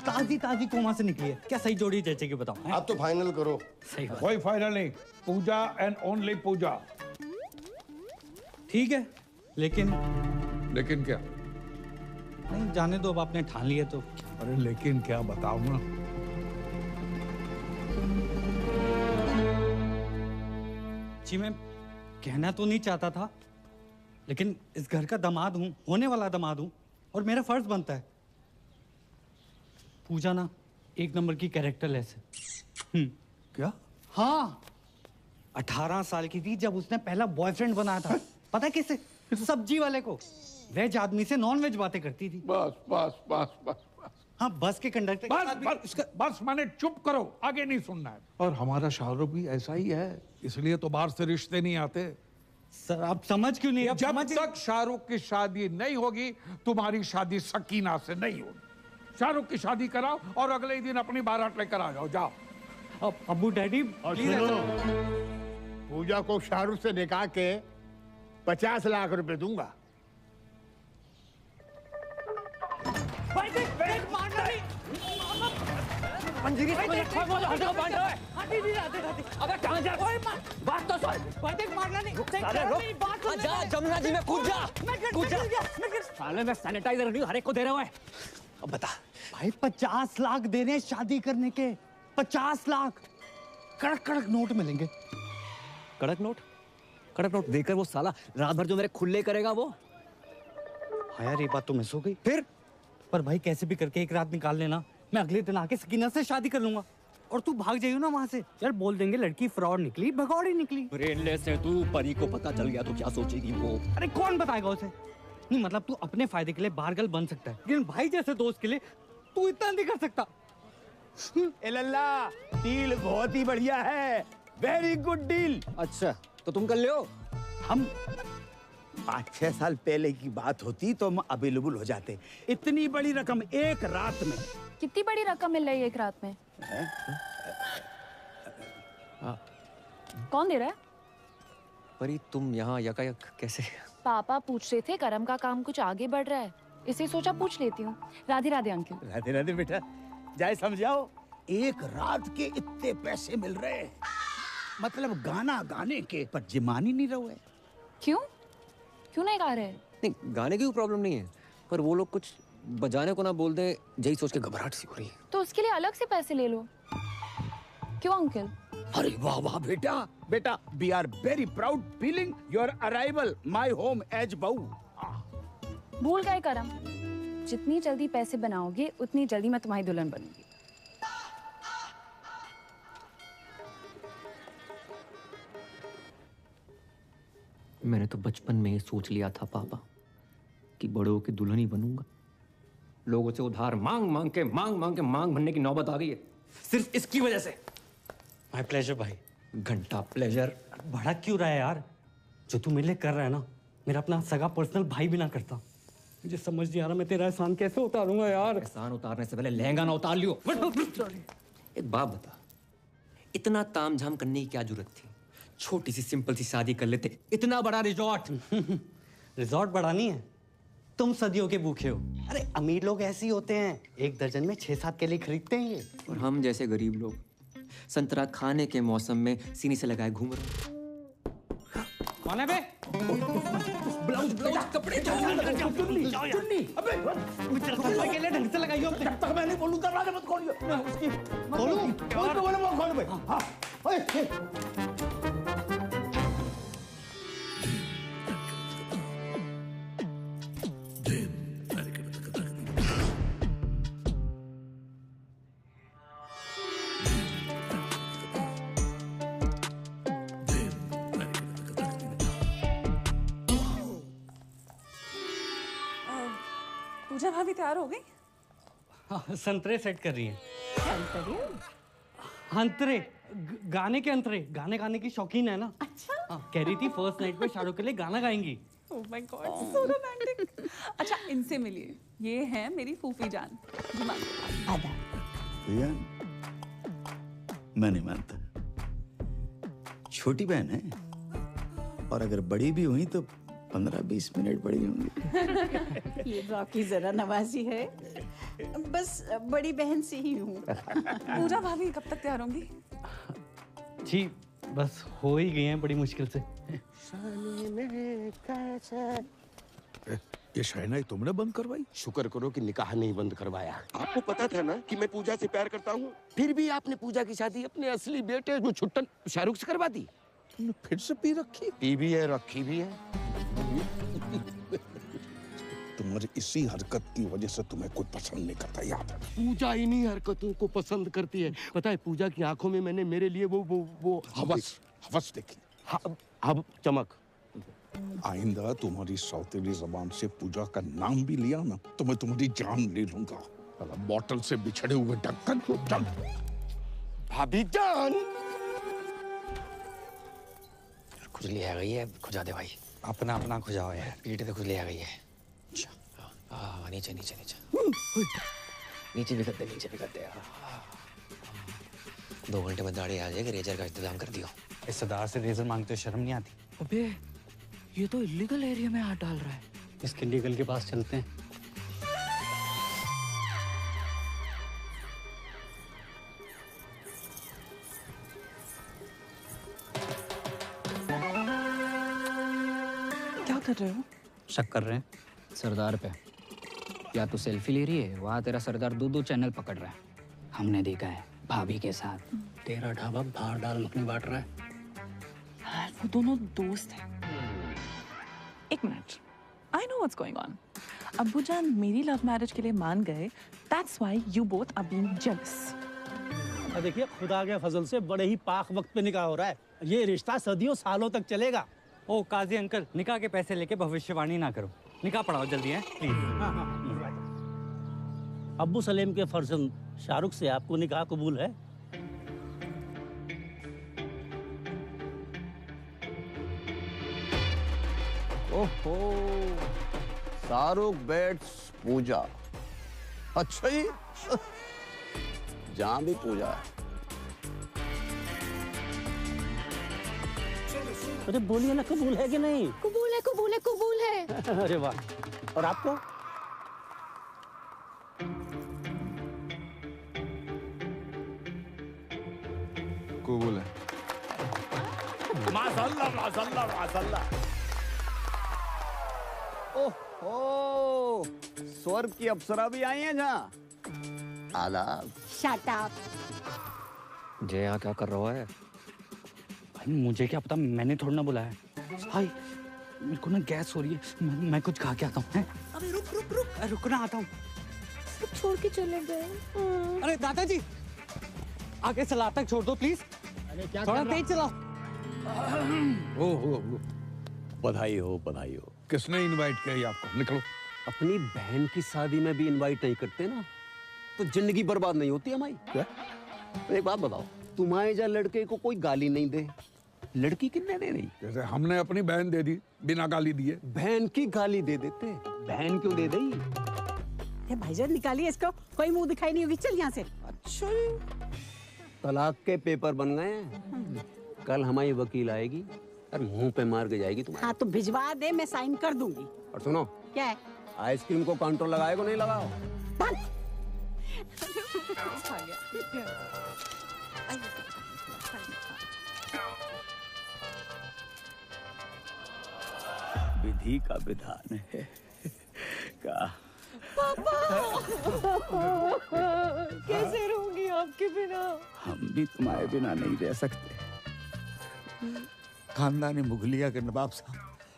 ताजी ताजी कोमा से निकली है। क्या सही जोड़ी जचेगी बताओ? आप तो फाइनल करो। सही बात। कोई फाइनल नहीं, पूजा एंड ओनली पूजा। ठीक है, लेकिन क्या? नहीं जाने दो, अब आपने ठान लिया तो। अरे लेकिन क्या बताओ ना। जी मैं कहना तो नहीं चाहता था, लेकिन इस घर का दामाद हूं, होने वाला दामाद हूं, और मेरा फर्ज बनता है। पूजा ना 1 नंबर की कैरेक्टर लेस है। क्या? हाँ, 18 साल की थी जब उसने पहला बॉयफ्रेंड बनाया था। पता है किसे? सब्जी वाले को। वेज आदमी से नॉन वेज बातें करती थी। बस बस बस बस बस हाँ, बस के कंडक्टर के साथ भी- बस मैंने चुप करो, आगे नहीं सुनना है। और हमारा शाहरुख भी ऐसा ही है, इसलिए तो बाहर से रिश्ते नहीं आते। सर आप समझ क्यों नहीं? जब तक शाहरुख की शादी नहीं होगी, तुम्हारी शादी सकीना से नहीं होगी। शाहरुख की शादी कराओ और अगले ही दिन अपनी बारात लेकर आ जाओ। जाओ। अबू डैडी और सुनो, पूजा को शाहरुख से निकाह के 50 लाख रुपए दूंगा। पंजीरी से मुझे खोल बोलो, हटो, बांध रहा है। अबे कहाँ जा? बात तो सुन। मारना नहीं। साले रुक। जा, जमुना जी में कूद जा। कूद जा। साले मैं सैनिटाइजर नहीं हर एक को दे रहा है। अब बता भाई, 50 लाख देने हैं शादी करने के। 50 लाख कड़क कड़क नोट मिलेंगे। कड़क नोट? कड़क नोट देकर वो साला रात भर जो मेरे खुले करेगा वो। हाँ यार, ये बात तो मिस हो गई। फिर पर भाई कैसे भी करके एक रात निकाल लेना, मैं अगले दिन आके सकीना से शादी कर लूंगा और तू भाग जाइयो ना वहाँ से। यार बोल देंगे लड़की फ्रॉड निकली, भगौड़ी निकली। ब्रेनलेस है तू, परी को पता चल गया तो क्या सोचेगी वो? अरे कौन बताएगा उसे? नहीं मतलब तू अपने फायदे के लिए बारगल बन सकता है, लेकिन भाई जैसे दोस्त के लिए तू इतना नहीं कर सकता। ए लल्ला, डील बहुत ही बढ़िया है, वेरी गुड डील। अच्छा तो तुम कर लो। हम 5-6 साल पहले की बात होती तो हम अवेलेबल हो जाते। इतनी बड़ी रकम एक रात में। कितनी बड़ी रकम मिल रही है एक रात में? कौन दे रहा है? परी तुम यहाँ यकायक कैसे? पापा पूछ रहे थे करम का काम कुछ आगे बढ़ रहा है, इसे सोचा पूछ लेती हूँ। राधे राधे अंकल। राधे राधे बेटा, जाए समझाओ। एक रात के इतने पैसे मिल रहे हैं, मतलब गाना गाने के, पर जिमान ही नहीं रहे। क्यों क्यों नहीं गा रहे? नहीं गाने की प्रॉब्लम नहीं है, पर वो लोग कुछ बजाने को ना बोल दे, यही सोच के घबराहट सी हो रही है। तो उसके लिए अलग से पैसे ले लो। क्यों अंकल? अरे वाह वाह बेटा, बेटा we are very proud feeling your arrival my home as बहू। भूल गए करम, जितनी जल्दी पैसे बनाओगे उतनी जल्दी मैं तुम्हारी दुल्हन बनूंगी। मैंने तो बचपन में ही सोच लिया था पापा कि बड़ों की दुल्हन ही बनूंगा। लोगों से उधार मांग मांग के मांग भरने की नौबत आ गई है, सिर्फ इसकी वजह से। माय प्लेजर भाई। घंटा प्लेजर। बड़ा क्यों रहा है यार? जो तू मेरे लिए कर रहा है ना, मेरा अपना सगा पर्सनल भाई भी ना करता। मुझे समझ नहीं आ रहा मैं तेरा एहसान कैसे उतारूंगा यार। एहसान उतारने से पहले लहंगा ना उतार लियो। एक बात बता, इतना तामझाम करने की क्या जरूरत थी? छोटी सी सिंपल सी शादी कर लेते। इतना बड़ा रिजॉर्ट। रिजॉर्ट बड़ा नहीं है, तुम सदियों के भूखे हो। अरे अमीर लोग ऐसे ही होते हैं, एक दर्जन में 6-7 केले खरीदते हैं ये। और हम जैसे गरीब लोग संतरा खाने के मौसम में सीने से लगाए घूम रहे। कौन है बे? ब्लाउज कपड़े चुन्नी। अबे के लिए ढंग से लगाइयो। जब तक मैं नहीं बोलूं दरवाजा मत खोलियो। खोलूं? खोलो भाई। हाँ। पूजा भाभी तैयार हो गई? हाँ, संतरे सेट कर रही है। अंतरे गाने के अंतरे, गाने गाने की शौकीन है ना। अच्छा। हाँ, कह रही थी फर्स्ट नाइट पे शाहरुख के लिए गाना गाएंगी। Oh my god, so romantic. अच्छा इनसे मिलिए, ये है मेरी फूफी जान। आदा। भैया मैं नहीं मानता, छोटी बहन है और अगर बड़ी भी हुई तो 15-20 मिनट बड़ी होंगी। ये रॉकी जरा नवाजी है, बस बड़ी बहन से ही हूँ। पूजा भाभी कब तक तैयार होंगी? जी बस हो ही गई हैं बड़ी मुश्किल से। ये शहनाई तुमने बंद करवाई? शुक्र करो कि निकाह नहीं बंद करवाया। आपको पता था ना कि मैं पूजा से प्यार करता हूँ, फिर भी आपने पूजा की शादी अपने असली बेटे जो छुट्टन शाहरुख से करवा दी। तुमने फिर से पी रखी? पी भी है, रखी भी है। तुम्हारी इसी हरकत की वजह से तुम्हें कोई पसंद नहीं करता, याद है? पूजा इन्हीं हरकतों को पसंद करती है। पता है पूजा की आंखों में मैंने मेरे लिए वो हवस देखी। अब चमक। आइंदा तुम्हारी सौतेली जबान से पूजा का नाम भी लिया ना तो मैं तुम्हारी जान ले लूंगा। बॉटल से बिछड़े हुए ढक्कन को चल। भाभी जान, खुजली आ गई है, खुजा दे भाई। अपना अपना खुजाओ यार। पीठ पे खुजली आ गई है। हाँ, नीचे नीचे नीचे नीचे भी करते, नीचे भी करते। 2 घंटे में दाढ़ी आ जाएगी, रेजर का इंतजाम कर दियो। इस सरदार से रेजर मांगते हो शर्म नहीं आती? अबे ये तो इलीगल एरिया में हाथ डाल रहा है। इसके लीगल के पास चलते हैं। क्या कर रहे हो? शक कर रहे हैं सरदार पे। या तो सेल्फी ले रही है, वहाँ तेरा सरदार 2-2 चैनल पकड़ रहा है। हमने देखा है भाभी के साथ। तेरा ढाबा बाहर दाल मखनी बांट रहा है। वो दोनों दोस्त हैं। एक minute, I know what's going on. अब्बू जान मेरी लव मैरिज के लिए मान गए, that's why you both are being jealous. देखिए, खुदा के फजल से बड़े ही पाक वक्त पे निकाह हो रहा है। ये रिश्ता सदियों सालों तक चलेगा। ओ काजी अंकल, निकाह के पैसे लेके भविष्यवाणी ना करो। निकाह पढ़ाओ जल्दी है प्लीज। अब्बू सलेम के फर्जंद शाहरुख से आपको निकाह कबूल है? ओहो, शाहरुख बेट्स पूजा। अच्छा जी, जहाँ भी पूजा है। अरे बोलिए ना, कबूल है कि नहीं? कबूल है, कबूल है, कबूल है। अरे वाह। और आपको? कबूल है। माशाल्लाह माशाल्लाह माशाल्लाह। ओह, स्वर्ग की अप्सरा भी आई हैं जहाँ। आदाब। Shut up. जय यहाँ क्या कर रहा है? भाई मुझे क्या पता, मैंने थोड़ा ना बुलाया। भाई मेरे को ना गैस हो रही है, मैं कुछ खा के आता हूँ। अबे रुक रुक रुक, रुकना आता हूँ। छोड़ के चले गए। अरे दादाजी, आगे सलाद तक छोड़ दो प्लीज। थोड़ा तेज चलाओ। ओहो, बधाई हो, बधाई हो। किसने इनवाइट किया आपको? निकलो। अपनी बहन की शादी में भी इनवाइट नहीं करते ना तो जिंदगी बर्बाद नहीं होती हमारी। क्या? एक बात बताओ, तुम्हारे जहाँ लड़के को कोई गाली नहीं दे, लड़की कितने दे रही? जैसे हमने अपनी बहन दे दी बिना गाली दिए। बहन की गाली दे देते, बहन क्यों दे दी? ये भाईजान निकालिए इसको, कोई मुंह दिखाई नहीं होगी। चल यहाँ से। अच्छा, तलाक के पेपर बन गए हैं। कल हमारी वकील आएगी और मुंह पे मार के जाएगी तुम्हारे। हाँ तो भिजवा दे, मैं साइन कर दूंगी। और सुनो, क्या है? आइसक्रीम को कंट्रोल लगाएगा नहीं लगाओ? विधि का विधान है का। पापा कैसे रहूंगी आपके बिना? हम भी तुम्हारे बिना नहीं रह सकते। खानदानी मुगलिया के नवाब साहब,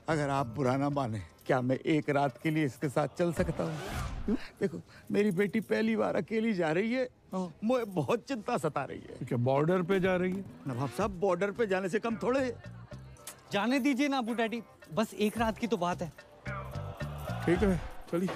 अगर आप बुरा ना माने, क्या मैं एक रात के लिए इसके साथ चल सकता हूँ? देखो, मेरी बेटी पहली बार अकेली जा रही है, मुझे बहुत चिंता सता रही है। क्या बॉर्डर पे जा रही है? नवाब साहब, बॉर्डर पे जाने से कम थोड़े। जाने दीजिए ना अबू डैडी, बस एक रात की तो बात है। ठीक है, चलिए।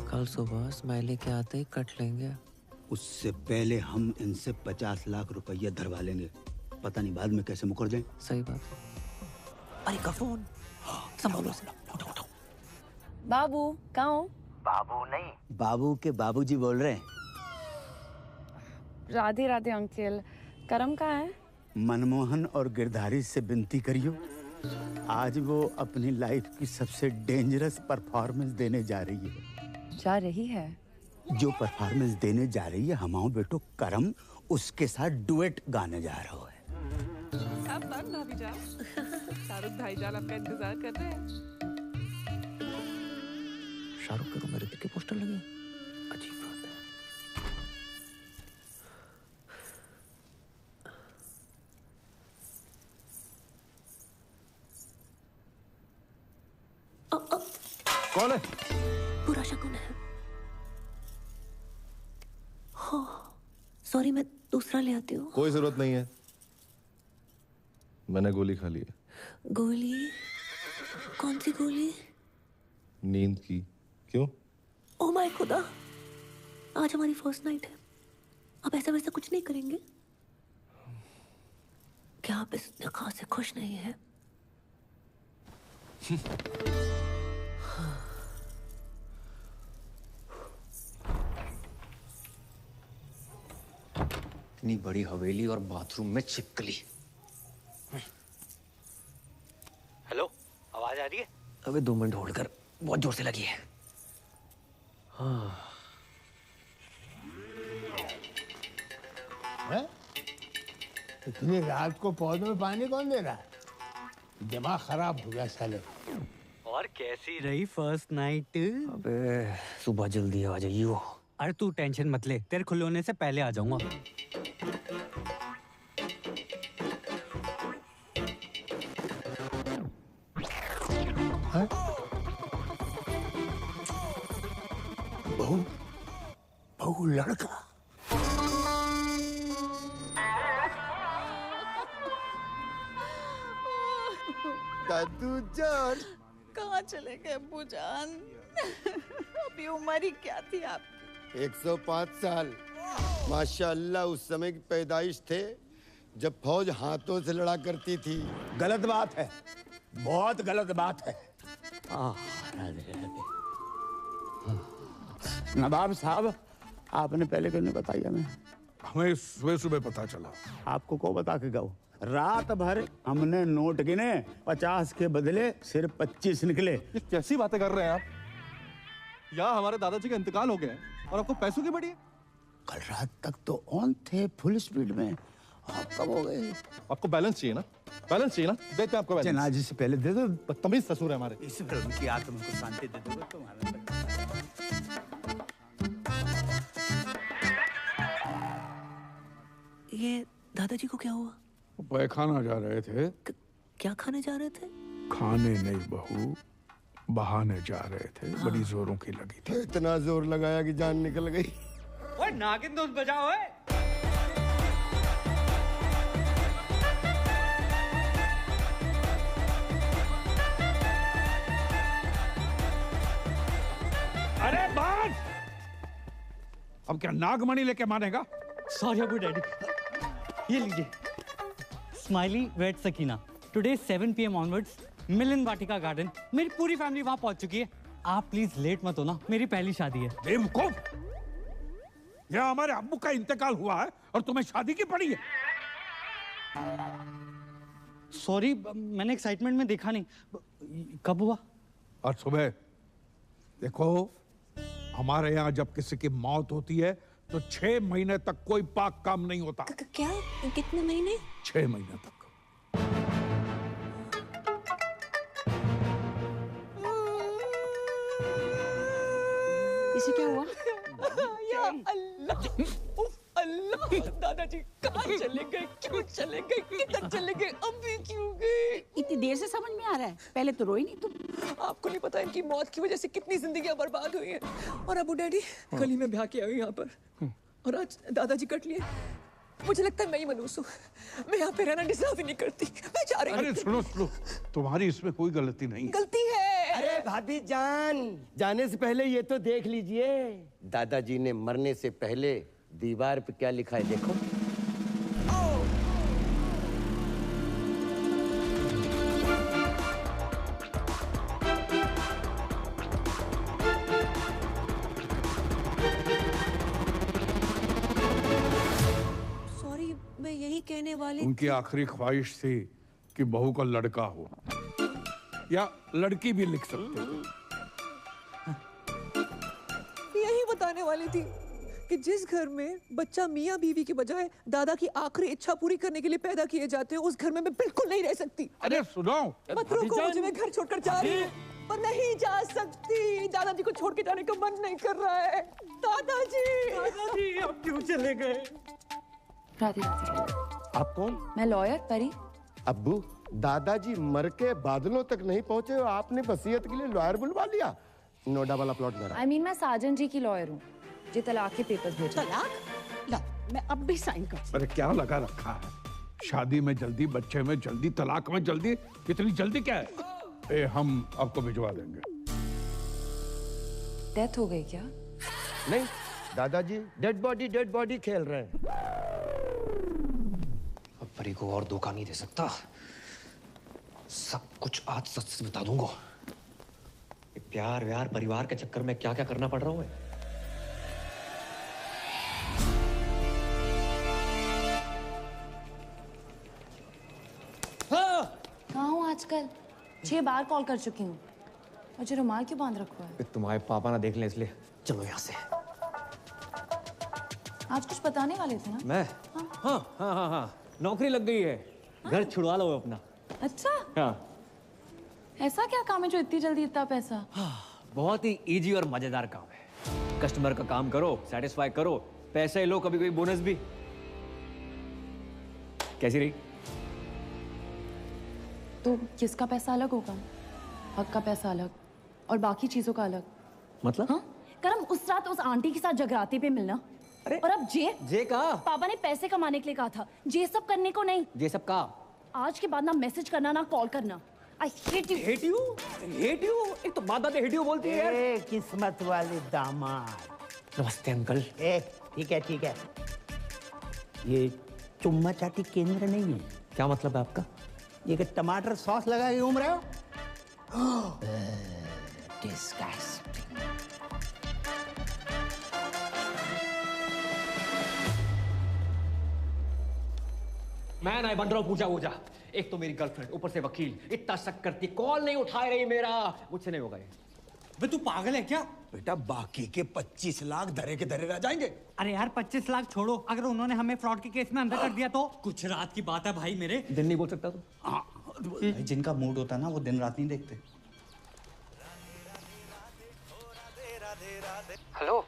कल सुबह स्माइली के आते ही कट लेंगे। उससे पहले हम इनसे 50 लाख रुपया धरवा लेंगे। पता नहीं बाद में कैसे मुकर जाए। सही बात। अरे का फोन संभालो से। बाबू कहाँ हो? बाबू नहीं, बाबू के बाबूजी बोल रहे हैं। राधे राधे अंकल। करम कहाँ है? मनमोहन और गिरधारी से विनती करियो, आज वो अपनी लाइफ की सबसे डेंजरस परफॉर्मेंस देने जा रही है। जा रही है? जो परफॉर्मेंस देने जा रही है हमाओ बेटो करम, उसके साथ डुएट गाने जा रहा है। अब बंद भाभी जान, शाहरुख भाईजान आपका इंतजार कर रहे हैं। शाहरुख के रूम में ऋतिक के पोस्टर लगे, अजीब बात है। कौन है? पूरा शकुन है। हो, सॉरी, मैं दूसरा ले आती हूँ। कोई जरूरत नहीं है, मैंने गोली खा ली है। गोली? कौन सी गोली? नींद की। क्यों? ओह माय खुदा, आज हमारी फर्स्ट नाइट है। अब ऐसा वैसा कुछ नहीं करेंगे? क्या आप इस निकाह से खुश नहीं हैं? इतनी बड़ी हवेली और बाथरूम में छिपकली। हेलो, आवाज आ रही है? अबे 2 मिनट होल्ड कर, बहुत जोर से लगी है। हाँ। इतनी रात को पौधों में पानी कौन दे रहा है? दिमाग खराब हो गया साले। और कैसी रही फर्स्ट नाइट? अबे सुबह जल्दी आ जाइयो। अरे तू टेंशन मत ले, तेरे खुले होने से पहले आ जाऊंगा। बहू, बहू लड़का। दादू जान, कहाँ चले गए अब्बू जान? अभी उम्र ही क्या थी आपकी? 105 साल। माशाअल्लाह उस समय की पैदाइश थे जब फौज हाथों से लड़ा करती थी। गलत बात है, बहुत गलत बात है। नवाब साहब, आपने पहले क्यों नहीं बताया? हमें सुबह सुबह पता चला। आपको को बता के गो? रात भर हमने नोट गिने, 50 के बदले सिर्फ 25 निकले। ये कैसी बातें कर रहे हैं आप? यहाँ हमारे दादाजी का इंतकाल हो गया है और आपको पैसों की पड़ी है? कल रात तक तो ऑन थे, फुल स्पीड में। आप कब हो गए? आपको बैलेंस चाहिए ना? बैलेंस चाहिए ना? देते हैं आपको बैलेंस। जनाजे से पहले दे दो। बदतमीज ससुर है हमारे। इस पर उनकी आत्मा को शांति दे दो तुम्हारा। ये दादाजी को क्या हुआ? पैखाना जा रहे थे। क्या खाने जा रहे थे? खाने नहीं बहू, बहाने जा रहे थे। बड़ी जोरों की लगी थी। इतना जोर लगाया कि जान निकल गई। ओए नागिन दोस्त बजाओ। अरे बात! अब क्या नागमणि लेके मानेगा? सॉरी अबू डैडी, ये लीजिए smiley wait Sakina. Today 7 PM onwards Milan Vatika garden. मेरी पूरी फैमिली वहां पहुंच चुकी है। आप प्लीज लेट मत होना, मेरी पहली शादी है। बेवकूफ! यहाँ हमारे अब्बू का इंतकाल हुआ है और तुम्हें शादी की पड़ी है। सॉरी, मैंने एक्साइटमेंट में देखा नहीं। कब हुआ? और सुबह देखो, हमारे यहाँ जब किसी की मौत होती है तो 6 महीने तक कोई पाक काम नहीं होता। क्या? कितने महीने? 6 महीने तक। इसे क्या हुआ? या अल्लाह, उफ अल्लाह, दादाजी कहाँ चले गए? क्यों चले गए? किधर चले गए? अभी क्यों गए? इतनी देर से समझ में आ रहा है, पहले तो रोई नहीं तुम। आपको नहीं पता इनकी मौत की वजह से कितनी जिंदगियां बर्बाद हुई हैं। और अबू डैडी कल ही मैं ब्याह के आई हूँ यहाँ पर, और आज दादाजी कट लिए। मुझे लगता है मैं ही मनूस हूँ। मैं यहाँ पे रहना डिजर्व ही नहीं करती। मैं जा रही हूँ। अरे सुनो सुनो, तुम्हारी इसमें कोई गलती नहीं है। गलती है। अरे भाभी जान, जाने से पहले ये तो देख लीजिए। दादाजी ने मरने से पहले दीवार पे क्या लिखा है देखो। सॉरी, मैं यही कहने वाली उनकी आखिरी ख्वाहिश थी कि बहू का लड़का हो, या लड़की भी लिख सकते थे। यही बताने वाली थी कि जिस घर में बच्चा मियाँ बीवी के बजाय दादा की आखिरी इच्छा पूरी करने के लिए पैदा किए जाते हैं, उस घर में मैं बिल्कुल नहीं रह सकती। अरे सुनो, मत रोको मुझे, मैं घर छोड़कर जा रही हूँ। पर नहीं जा सकती, दादाजी को छोड़ के जाने का मन नहीं कर रहा है। दादाजी अब क्यों चले गए? राधे राधे। आप कौन? मैं लॉयर परी। अब्बू, दादाजी मर के बादलों तक नहीं पहुंचे, आपने वसीयत के लिए लॉयर बुलवा लिया। नो डबल अपलोड करा। I mean, मैं साजन जी की लॉयर हूँ जी तलाक के पेपर्स भेजा। तलाक? ला, मैं अब भी साइन कर। अरे क्या लगा रखा है? शादी में जल्दी, बच्चे में जल्दी, तलाक में जल्दी, इतनी जल्दी क्या है? हम आपको भिजवा देंगे। डेथ हो गई क्या? नहीं दादाजी, डेड बॉडी खेल रहे हैं। अब परी को और धोखा नहीं दे सकता। सब कुछ आज सच से बता दूंगा। ये प्यार व्यार परिवार के चक्कर में क्या क्या करना पड़ रहा हूं मैं। कहाँ हूँ आजकल? 6 बार कॉल कर चुकी हूँ। मुझे रुमाल क्यों बांध रखा है? तुम्हारे पापा ना देख लें इसलिए। चलो यहाँ से। आज कुछ बताने वाले थे ना? मैं? हाँ। नौकरी लग गई है। घर छुड़वा लो अपना। अच्छा? हाँ। ऐसा क्या काम है जो इतनी जल्दी इतना पैसा? बहुत ही इजी और मजेदार काम है। कस्टमर का काम करो, सेटिस्फाई करो, पैसे लो, कभी कोई बोनस भी। कैसी रही? तो किसका पैसा अलग होगा? हक का पैसा अलग और बाकी चीजों का अलग। मतलब? हाँ? करम उस रात उस आंटी के साथ जगराते पे मिलना। अरे और अब जे का? पापा ने पैसे कमाने के लिए कहा था, जे सब करने को नहीं। जे सब का? आज के बाद ना मैसेज करना ना कॉल करना। I hate you. Hate you? Hate you? एक तो माँ दादी hate you बोलती है यार। किस्मत वाले दामाद। नमस्ते अंकल। ठीक है। ये चुम्मा चाटी केंद्र नहीं है। क्या मतलब है आपका? ये कि टमाटर सॉस लगा के घूम रहे हो? Disgusting. मैं ना बन रहा हूँ पूजा। एक तो मेरी गर्लफ्रेंड, ऊपर से वकील, इतना शक करती, कॉल नहीं उठा रही मेरा। मुझसे नहीं होगा ये। बे तू पागल है क्या? बेटा बाकी के 25 लाख धरे के धरे रह जाएंगे। अरे यार 25 लाख छोड़ो, अगर उन्होंने हमें फ्रॉड के केस में अंदर कर दिया तो? कुछ रात की बात है भाई मेरे। दिन नहीं बोल सकता तू? भाई जिनका मूड होता है ना वो दिन रात नहीं देखते। हेलो।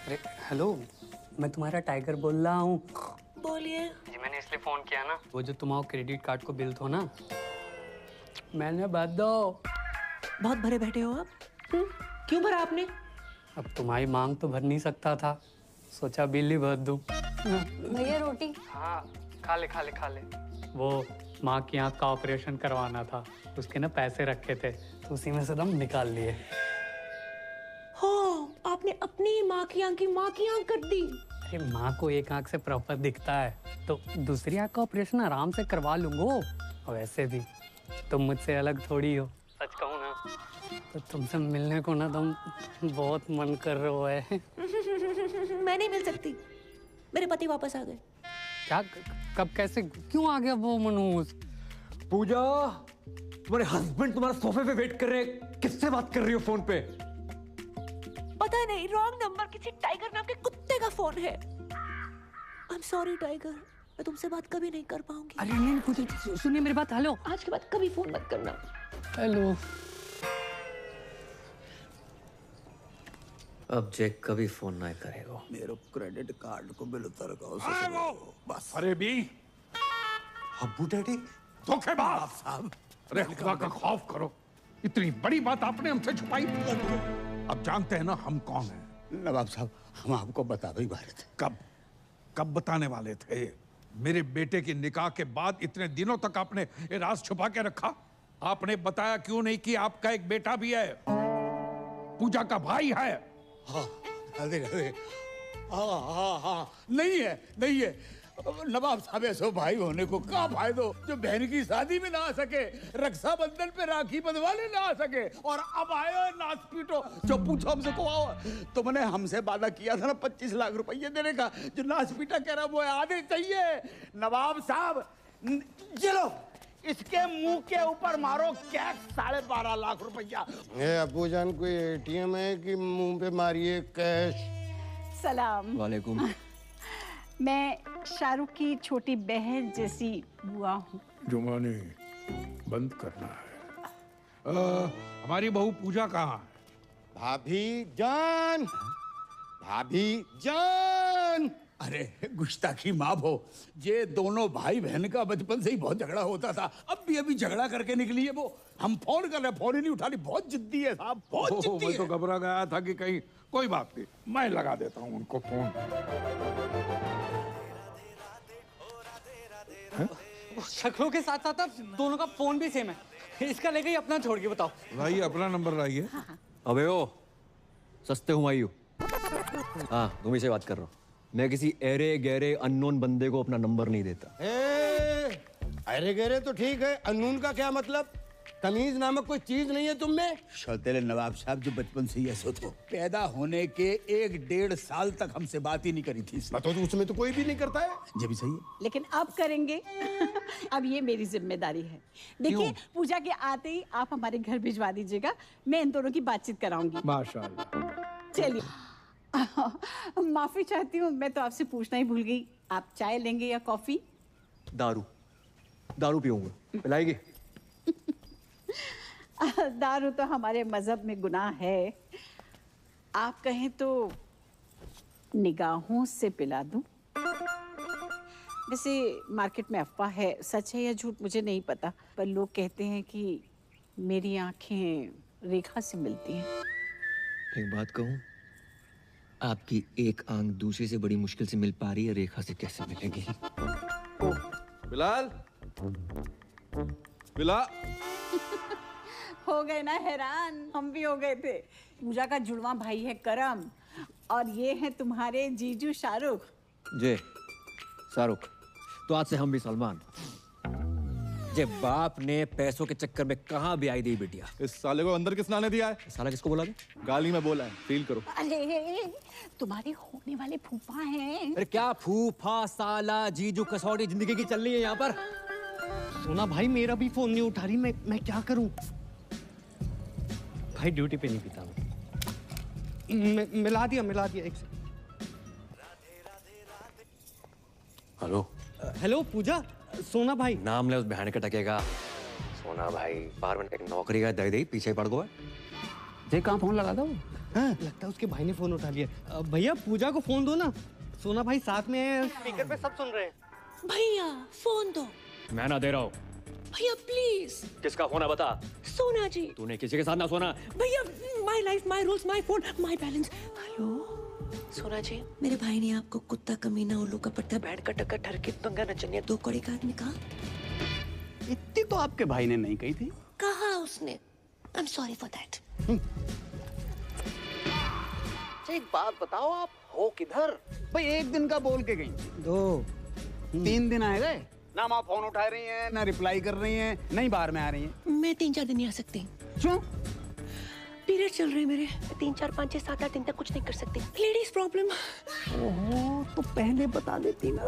अरे हेलो, मैं तुम्हारा टाइगर बोल रहा हूँ। बोलिए। जी मैंने इसलिए फोन किया ना, वो जो तुम्हारा क्रेडिट कार्ड को बिल थो ना, मैंने भर दो। बहुत भरे बैठे हो आप? क्यों भरा आपने? अब तुम्हारी मांग तो भर नहीं सकता था, सोचा बिल ही भर दूं। भैया रोटी। हाँ खा ले। वो माँ की आँख का ऑपरेशन करवाना था, उसके ना पैसे रखे थे तो उसी में से दम निकाल लिए। हाँ, आपने अपनी माँ की आँख कर दी। अरे माँ को एक आँख से प्रॉपर दिखता है तो दूसरी आँख का ऑपरेशन आराम से करवा लूंगा। और वैसे भी तुम मुझसे अलग थोड़ी हो, सच कहूँ ना तो तुमसे मिलने को ना तुम बहुत मन कर रहे है। मैं नहीं मिल सकती, मेरे पति वापस आ गए। क्या? कब? कैसे? क्यों आ गया वो मनोज? पूजा, तुम्हारे हस्बैंड तुम्हारे सोफे पे वेट कर रहे हैं। किससे बात कर रही हो फोन पे? पता नहीं, रॉन्ग नंबर, किसी टाइगर नाम के कुत्ते का फोन है। आई एम सॉरी टाइगर, मैं तुमसे बात कभी नहीं कर पाऊंगी। अरे नहीं पूजा, सुनिए मेरी बात। हेलो, आज के बाद कभी फोन मत करना। हेलो। अब जैक कभी फोन ना करेगा। मेरे क्रेडिट कार्ड को बिल उतर बस। अरे बी अब्बू डैडी धोखेबाज साहब। अरे खुदा का खौफ करो, इतनी बड़ी बात आपने हमसे छुपाई। अब जानते हैं ना हम कौन हैं। नवाब साहब, हम आपको बता भी वाले थे। कब बताने वाले थे? मेरे बेटे की निकाह के बाद इतने दिनों तक आपने ये राज छुपा के रखा। आपने बताया क्यों नहीं कि आपका एक बेटा भी है, पूजा का भाई है। हाँ, नहीं है। नवाब साहब ऐसो भाई होने को क्या फायदो जो बहन की शादी में ना आ सके, रक्षाबंधन पे राखी बंधवाने ना आ सके, और अब आयो नाच पीटो। जो पूछो हमसे को आओ, तुमने हमसे वादा किया था ना 25 लाख रुपये देने का, जो नाच पीटा कह रहा वो आधे चाहिए। नवाब साहब चलो इसके मुंह के ऊपर मारो कैश 12.5 लाख रुपया। अब्बू जान कोई एटीएम है कि मुंह पे मारिए कैश? सलाम। वालेकुम। मैं शाहरुख की छोटी बहन जैसी बुआ हूँ। जुमानी बंद करना है। हमारी बहू पूजा कहाँ है? भाभी जान, भाभी जान। अरे गुस्ताखी माफ हो, ये दोनों भाई बहन का बचपन से ही बहुत झगड़ा होता था। अब भी अभी झगड़ा करके निकली है वो। हम फोन कर रहे, फोन ही नहीं उठा रही। बहुत जिद्दी है साहब, बहुत जिद्दी मैं है। तो घबरा गया था कि कहीं कोई बात नहीं, मैं लगा देता हूँ उनको फोन। शक्लों के साथ साथ अब दोनों का फोन भी सेम है। इसका लेके ही अपना छोड़ के बताओ। लाइए अपना नंबर लाइए। अबे ओ सस्ते हुमायूं। हाँ तुम ही से बात कर रहा हूँ। मैं किसी एरे गहरे अननोन बंदे को अपना नंबर नहीं देता। अरे गहरे तो ठीक है, अनून का क्या मतलब? तमीज नामक कोई चीज नहीं है तुम में? सौतेले नवाब साहब जो बचपन से ही ऐसे थे, पैदा होने के 1-1.5 साल तक हमसे बात ही नहीं करी थी। तो उसमें तो कोई भी नहीं करता है। ये भी सही है। लेकिन अब करेंगे। अब ये मेरी जिम्मेदारी है। देखिए पूजा के आते ही आप हमारे घर भिजवा दीजिएगा, मैं इन दोनों की बातचीत कराऊंगी। माशाल्लाह। चलिए माफी चाहती हूँ, मैं तो आपसे पूछना ही भूल गई, आप चाय लेंगे या कॉफी? दारू पीऊंगा, पिलाएगी? दारू तो हमारे मजहब में गुनाह है। आप कहें तो निगाहों से पिला दूं? वैसे मार्केट में अफवाह है, सच है या झूठ मुझे नहीं पता, पर लोग कहते हैं कि मेरी आंखें रेखा से मिलती हैं। एक बात कहूँ, आपकी एक आंख दूसरे से बड़ी मुश्किल से मिल पा रही है, रेखा से कैसे मिलेगी? बिलाल, बिलाल। हो गए ना हैरान, हम भी हो गए थे। पूजा का जुड़वा भाई है करम, और ये है तुम्हारे जीजू शाहरुख। जे शाहरुख, तो आज से हम भी सलमान। जे बाप ने पैसों के चक्कर में कहाँ भी आई दी बिटिया। इस साले को अंदर किस ने दिया है? साला किसको बोला? गाली में बोला है, फील करो। अरे तुम्हारे होने वाले फूफा हैं। अरे क्या फूफा, साला, जीजू, कसौटी जिंदगी की चल रही है यहाँ पर। सोना भाई मेरा भी फोन नहीं उठा रही, मैं क्या करूं? भाई ड्यूटी पे नहीं पीता मैं। मिला दिया एक से। हेलो हेलो पूजा, सोना भाई। नाम ले उस बहन के टकेगा। सोना भाई बाहर में एक नौकरी का दे दे पीछे पड़ गया। जे कहाँ फोन लगा दो? हाँ? लगता है उसके भाई ने फोन उठा लिया। भैया पूजा को फोन दो ना, सोना भाई साथ में स्पीकर पे सब सुन रहे हैं। भैया फोन दो। मैं ना दे रहा हूँ। भैया प्लीज। किसका फोन है बता? सोना जी। तूने किसी के साथ ना सोना। भैया my life my rules my phone my balance. Hello सोना जी, मेरे भाई ने आपको कुत्ता, कमीना, उल्लू का पट्टा, बैठ का टक्कर, ठरके, पंगा, नचनिया, 2 कौड़ी का आदमी कहा? इतनी तो आपके भाई ने नहीं कही थी। कहा उसने। I am sorry for that. एक बात बताओ, आप हो किधर? भाई 1 दिन का बोल के गई, 2 3 दिन आए गए ना। आप फोन उठा रही हैं, ना रिप्लाई कर रही हैं, नहीं बाहर में आ रही हैं। मैं 3-4 दिन नहीं आ सकती। क्यों? पीरियड चल रहे हैं मेरे। 3, 4, 5, 6, 7, 8 दिन तक कुछ नहीं कर सकती। Ladies problem. ओहो, तो पहले बता देती ना।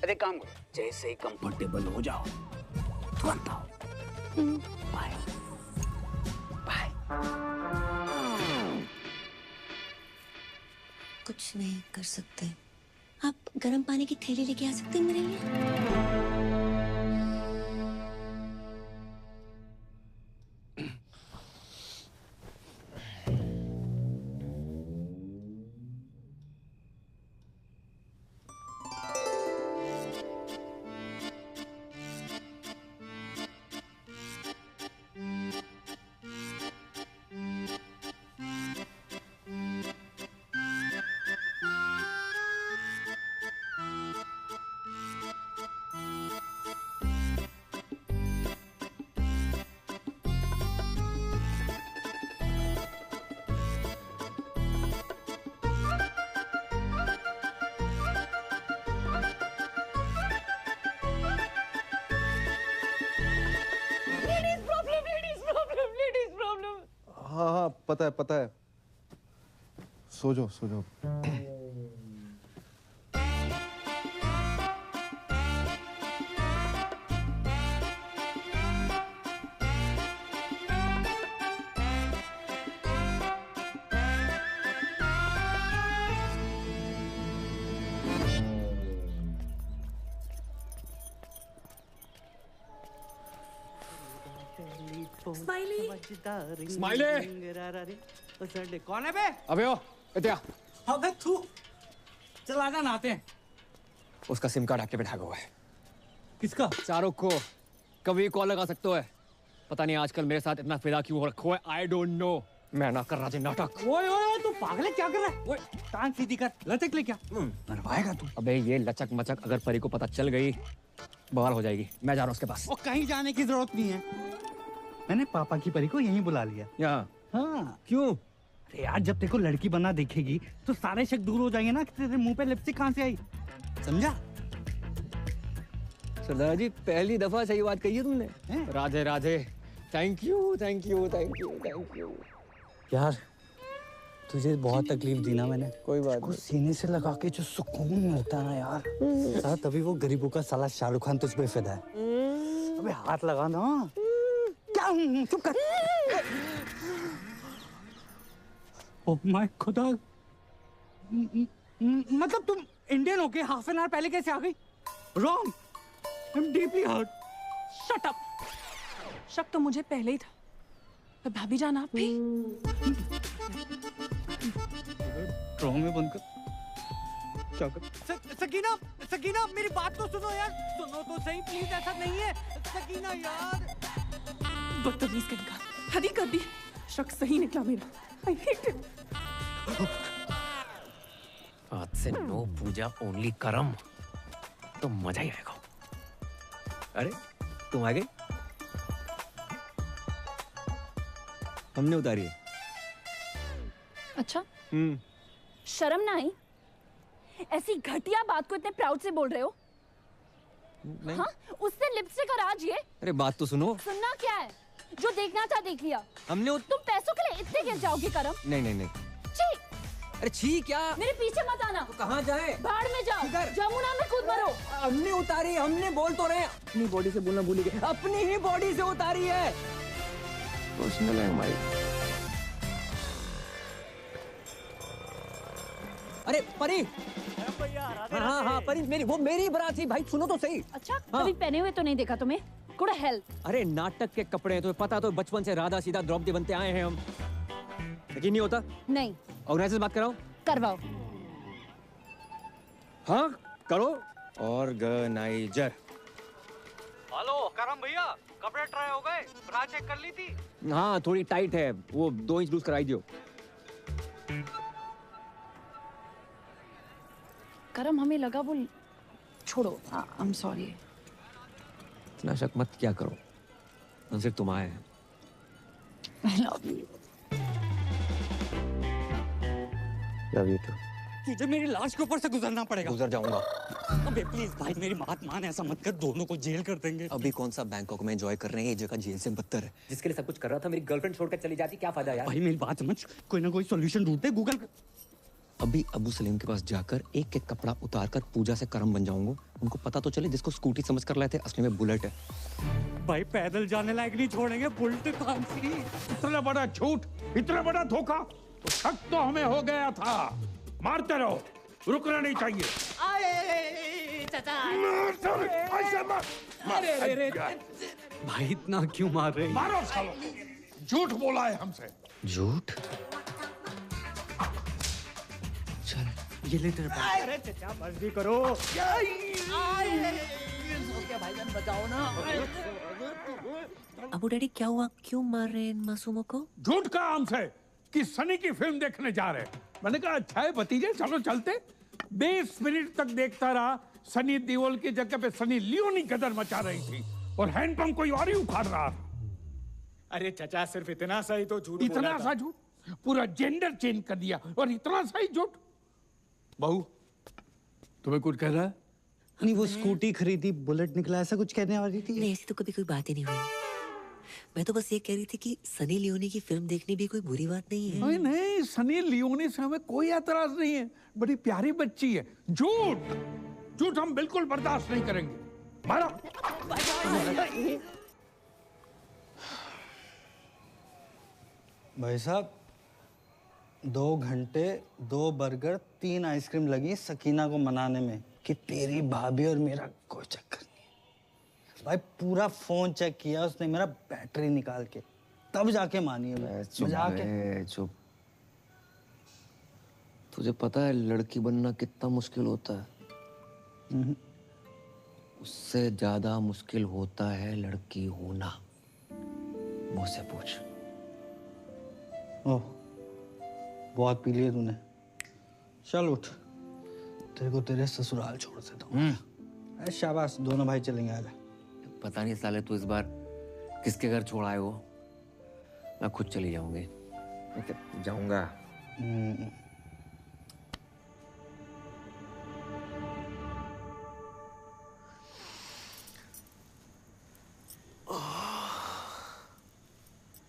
अरे काम करो, जैसे ही कंफर्टेबल हो जाओ तुरंत आओ। Bye bye. कुछ नहीं कर सकते। आप गर्म पानी की थैली लेके आ सकते हैं मेरे लिए? हाँ पता है। सो जाओ। स्माइली। कौन है बे? अबे ओ इत्या। अबे तू चल आजा नहाते हैं। उसका सिम कार्ड एक्टिवेट हुआ है। किसका? शाहरुख को कभी कॉल लगा सकते हो। पता नहीं आजकल मेरे साथ इतना फिदा क्यों हो रखो है। I don't know. मैं ना कर रहा था नाटक। ओए ओए तू पागल है, क्या कर रहा है? ओए टांग सीधी कर, लचक ले क्या? मरवाएगा तू। अबे ये लचक मचक अगर परी को पता चल गई बवाल हो जाएगी। मैं जा रहा हूँ उसके पास। वो कहीं जाने की जरूरत नहीं है। मैंने पापा की परी को यहीं बुला लिया। यहाँ? हाँ। क्यों? अरे यार जब तेरे को लड़की बना देखेगी तो सारे शक दूर हो जाएंगे ना कि तेरे मुंह पे लिपस्टिक कहाँ से आई। समझा? सरदार जी पहली दफा सही बात कही है तुमने। Radhe Radhe. Thank you thank you thank you thank you. यार तुझे बहुत तकलीफ दी ना मैंने। कोई बात नहीं। सीने से लगा के जो सुकून मिलता है ना यार, साला तभी वो गरीबों का साला शाहरुख खान तुझ पे फिदा है। अबे हाथ लगा ना। क्या? चुप कर। ओह माय खुदा। मतलब तुम इंडियन होके हाफ एन आवर पहले कैसे आ गई? Wrong. I am deeply hurt. Shut up. शक तो मुझे पहले ही था। पर भाभी जान आप भी। में बंद कर। क्या कर? सकीना सकीना मेरी बात तो सुनो यार, सुनो तो सही प्लीज, ऐसा नहीं है सकीना यार। बदतमीज कहेगा, हद ही कर दी। शक सही निकला मेरा। I hate it. आज से नो पूजा ओनली करम, तो मजा ही आएगा। अरे तुम आ गए? हमने उतारी है। अच्छा शर्म ना आई? ऐसी घटिया बात को इतने प्राउड से बोल रहे हो? नहीं। हाँ? उससे लिपस्टिक और आज ये? अरे बात तो सुनो। सुनना क्या है? जो देखना था देख लिया। हमने तुम पैसों के लिए इतने गिर जाओगे करम? नहीं नहीं नहीं। छी! अरे छी क्या? मेरे पीछे मत आना। तो कहाँ जाए? बाढ़ में जाओ। जमुना में कूद मरो। हमने उतारी, हमने बोल तो रहे। अपनी बॉडी से बोलना भूल गए। अपनी ही बॉडी से उतारी है। पर्सनल है हमारी। अरे परी। हाँ हाँ परी मेरी, वो मेरी बारात थी भाई, सुनो तो सही। अच्छा कभी पहने हुए तो नहीं देखा तुम्हें? Good health. अरे नाटक के कपड़े हैं, तुम्हें पता तो बचपन से राधा सीधा द्रौपदी बनते आए हैं हम। यकीन नहीं होता? नहीं। ऑर्गेनाइजर बात कराओ। करवाओ। हाँ करो। ऑर्गेनाइजर। हेलो करम भैया, कपड़े ट्राई हो गए? ब्रा चेक कर ली थी? हाँ थोड़ी टाइट है, वो 2 इंच लूज कराई दियो। करम हमें लगा वो छोड़ो। I am sorry. इतना शक मत क्या करो, हम सिर्फ तुम आए हैं। I love you. Love you too. तुझे मेरी लाश के ऊपर से गुजरना पड़ेगा। गुजर जाऊंगा। अबे प्लीज भाई मेरी बात मान, ऐसा मत कर, दोनों को जेल कर देंगे। अभी कौन सा बैंकॉक में एंजॉय कर रहे हैं, ये जगह जेल से बदतर है। जिसके लिए सब कुछ कर रहा था मेरी गर्लफ्रेंड छोड़कर चली जाती, क्या फायदा यार? भाई मेरी बात समझ, कोई ना कोई सॉल्यूशन ढूंढते गूगल। अभी अबू सलीम के पास जाकर एक एक कपड़ा उतार कर पूजा से करम बन जाऊंगा। उनको पता तो चले जिसको स्कूटी समझ कर लाए थे असली में बुलेट है। भाई पैदल जाने लायक नहीं छोड़ेंगे, बुलेट कौन सी? इतना बड़ा झूठ, इतना बड़ा धोखा, तो शक तो हमें हो गया था। मारते रहो, रुकना नहीं चाहिए। भाई इतना क्यों मार रहे हैं? मारो सालो, झूठ बोला है हमसे। झूठ? चल ये ले तेरे पास। अरे चचा बस भी करो। भाईजान बचाओ ना। अबू डैडी क्या हुआ, क्यों मार रहे हैं इन मासूमों को? झूठ कहा हमसे कि सनी की फिल्म देखने जा रहे हैं। मैंने कहा अच्छा है भतीजे, चलो चलते। 20 मिनट तक देखता रहा, सनी देओल की जगह पे सनी लियोनी गदर मचा रही थी और हैंडपंप कोई और ही उखाड़ रहा था। अरे चचा सिर्फ इतना सा ही तो झूठ बोला इतना था। सा झूठ? पूरा जेंडर चेंज कर दिया और इतना सा ही झूठ। बहू तुम्हें कुछ कह रहा है? नहीं वो स्कूटी खरीदी, बुलेट निकला, ऐसा कुछ कहने वाली थी? नहीं ऐसी तो कभी कोई बात ही नहीं हुई। मैं तो बस ये कह रही थी कि सनी लियोनी की फिल्म देखनी भी कोई बुरी बात नहीं है। नहीं नहीं, सनी लियोनी से हमें कोई एतराज नहीं है, बड़ी प्यारी बच्ची है। झूठ झूठ हम बिल्कुल बर्दाश्त नहीं करेंगे। मारो। भाई साहब 2 घंटे 2 बर्गर 3 आइसक्रीम लगी सकीना को मनाने में कि तेरी भाभी और मेरा कोई चक्कर नहीं है। भाई पूरा फोन चेक किया उसने मेरा, बैटरी निकाल के, तब जाके मानी है। चुप। तुझे पता है लड़की बनना कितना मुश्किल होता है? उससे ज्यादा मुश्किल होता है लड़की होना। मुझसे पूछ। ओह, बहुत पी लिया तूने। चल उठ, तेरे को तेरे ससुराल छोड़ देता हूँ। शाबाश, दोनों भाई चलेंगे। आजा। पता नहीं साले तू इस बार किसके घर छोड़ आए हो। मैं खुद चली जाऊंगी। जाऊंगा।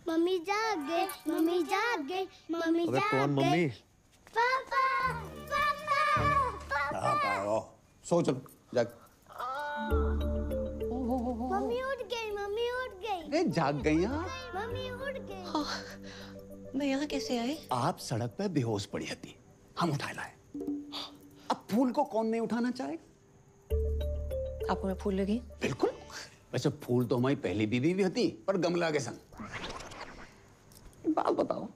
मम्मी जाग गई, मम्मी जाग गई, मम्मी अबे जाग कौन गई। मम्मी? पापा, पापा, सो चलो जाग। मम्मी उठ गई, मम्मी उठ गई। अरे जाग गई आप? मम्मी उठ गई। मैं यहाँ कैसे आई? आप सड़क पे बेहोश पड़ी थी, हम उठा लाए। अब फूल को कौन नहीं उठाना चाहेगा? आपको मैं फूल लगी? बिल्कुल। वैसे फूल तो हमारी पहली बीवी भी होती, पर गमला के संग। बात बताओ,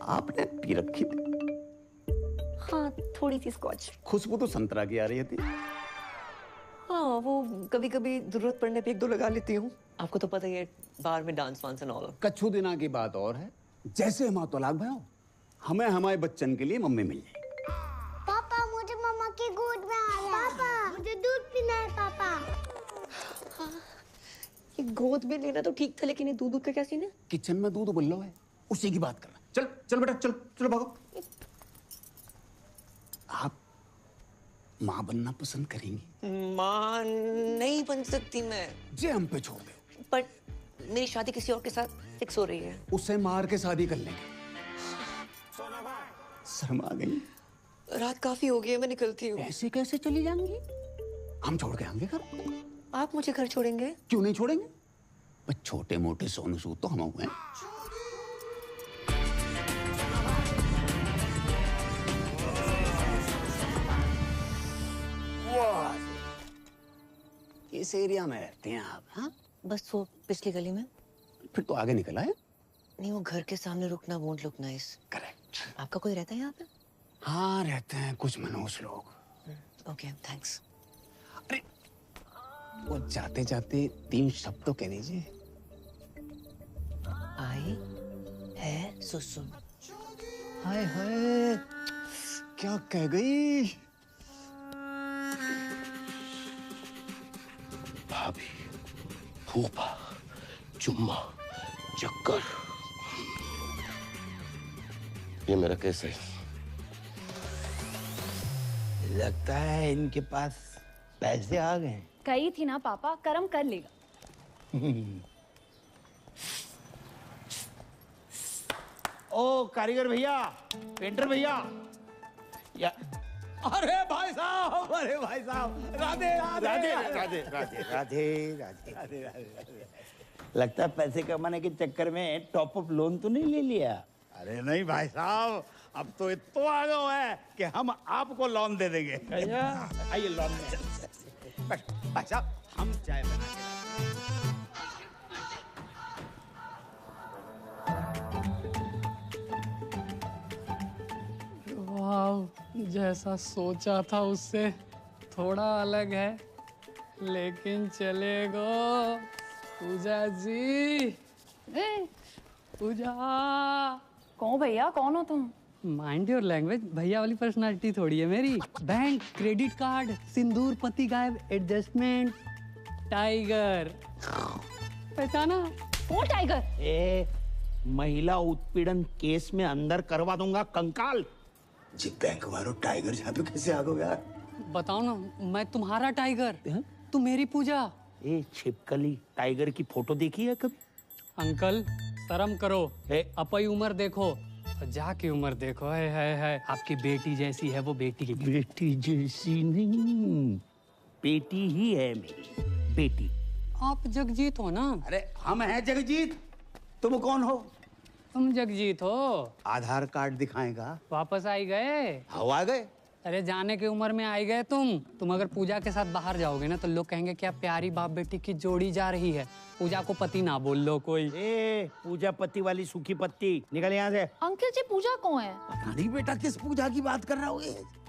आपने पी रखी थी? हाँ, थोड़ी सी स्कॉच। खुशबू तो संतरा की आ रही थी। हाँ, वो कभी कभी जरूरत पड़ने पे एक दो लगा लेती हूँ। आपको तो पता ही है, बाहर में डांस वांस एंड ऑल। कच्छू दिना की बात और है। जैसे हम तलाक भयो, हमें हमारे बच्चन के लिए मम्मी मिल जाए। पापा, मुझे मम्मा की गोद में आना है। पापा, मुझे दूध पीना है। पापा, हाँ, ये गोद में लेना तो ठीक था, लेकिन ये दूध का क्या सीन है? किचन में दूध उबल रहा है, उसी की बात कर रहा। चल चल बेटा, चल चलो भागो। आप माँ बनना पसंद करेंगी? माँ नहीं बन सकती मैं। जे हम पे छोड़ दो। पर मेरी शादी किसी और के साथ फिक्स हो रही है। उसे मार के शादी कर लेंगे। शर्मा गई? रात काफी हो गई है, मैं निकलती हूँ। ऐसे कैसे चली जाएंगी? हम छोड़ के आएंगे घर। आप मुझे घर छोड़ेंगे? क्यों नहीं छोड़ेंगे? बस छोटे मोटे सोनू सूद तो हम हुए। इस एरिया में रहते हैं आप? हाँ, बस वो पिछली गली में। फिर तो आगे निकला है। नहीं, वो घर के सामने रुकना वोंट लुक नाइस। करेक्ट। आपका कोई रहता है यहाँ पे? हाँ, रहते हैं कुछ मनोज लोग। Okay, thanks. अरे वो जाते जाते 3 शब्द तो कह दीजिए। आई है सुसुम। हाय हाय, क्या कह गई? भाभी, फूफा, चुम्मा, चक्कर। ये मेरा केस है। लगता है इनके पास पैसे आ गए। कही थी ना पापा, कर्म कर लेगा। ओ कारीगर भैया, पेंटर भैया, या अरे भाई साहब, अरे भाई साहब, राधे राधे राधे राधे राधे राधे राधे राधे। लगता है पैसे कमाने के चक्कर में टॉप अप लोन तो नहीं ले लिया? अरे नहीं भाई साहब, अब तो इतना आ गया है कि हम आपको लोन दे देंगे। आइए लोन में। भाई साहब, हम चाय बना के वाह, जैसा सोचा था उससे थोड़ा अलग है, लेकिन चलेगा। पूजा जी, पूजा। कौन भैया, कौन हो तुम? माइंड योर लैंग्वेज, भैया वाली पर्सनालिटी थोड़ी है मेरी। बैंक, क्रेडिट कार्ड, सिंदूर, पति गायब, एडजस्टमेंट, टाइगर। पहचाना? कौन टाइगर? ए, महिला उत्पीड़न केस में अंदर करवा दूंगा कंकाल। जी बैंक वालों, टाइगर यहाँ पे कैसे आ गए यार? बताओ ना, मैं तुम्हारा टाइगर, तुम मेरी पूजा। ए छिपकली, टाइगर की फोटो देखी है कभी? अंकल शर्म करो, अपनी उम्र देखो और जाके उम्र देखो। है आपकी बेटी जैसी है वो बेटी की। बेटी जैसी नहीं, बेटी ही है मेरी बेटी। आप जगजीत हो ना? अरे हम हैं जगजीत, तुम कौन हो? तुम जगजीत हो। आधार कार्ड दिखाएगा? वापस आई गए? हवा गए, अरे जाने की उम्र में आई गए तुम अगर पूजा के साथ बाहर जाओगे ना तो लोग कहेंगे क्या प्यारी बाप बेटी की जोड़ी जा रही है। पूजा को पति ना बोल लो कोई। पूजा पति वाली सूखी पत्ती निकल यहाँ से। अंकल जी पूजा कौन है? पता नहीं बेटा किस पूजा की बात कर रहा हो।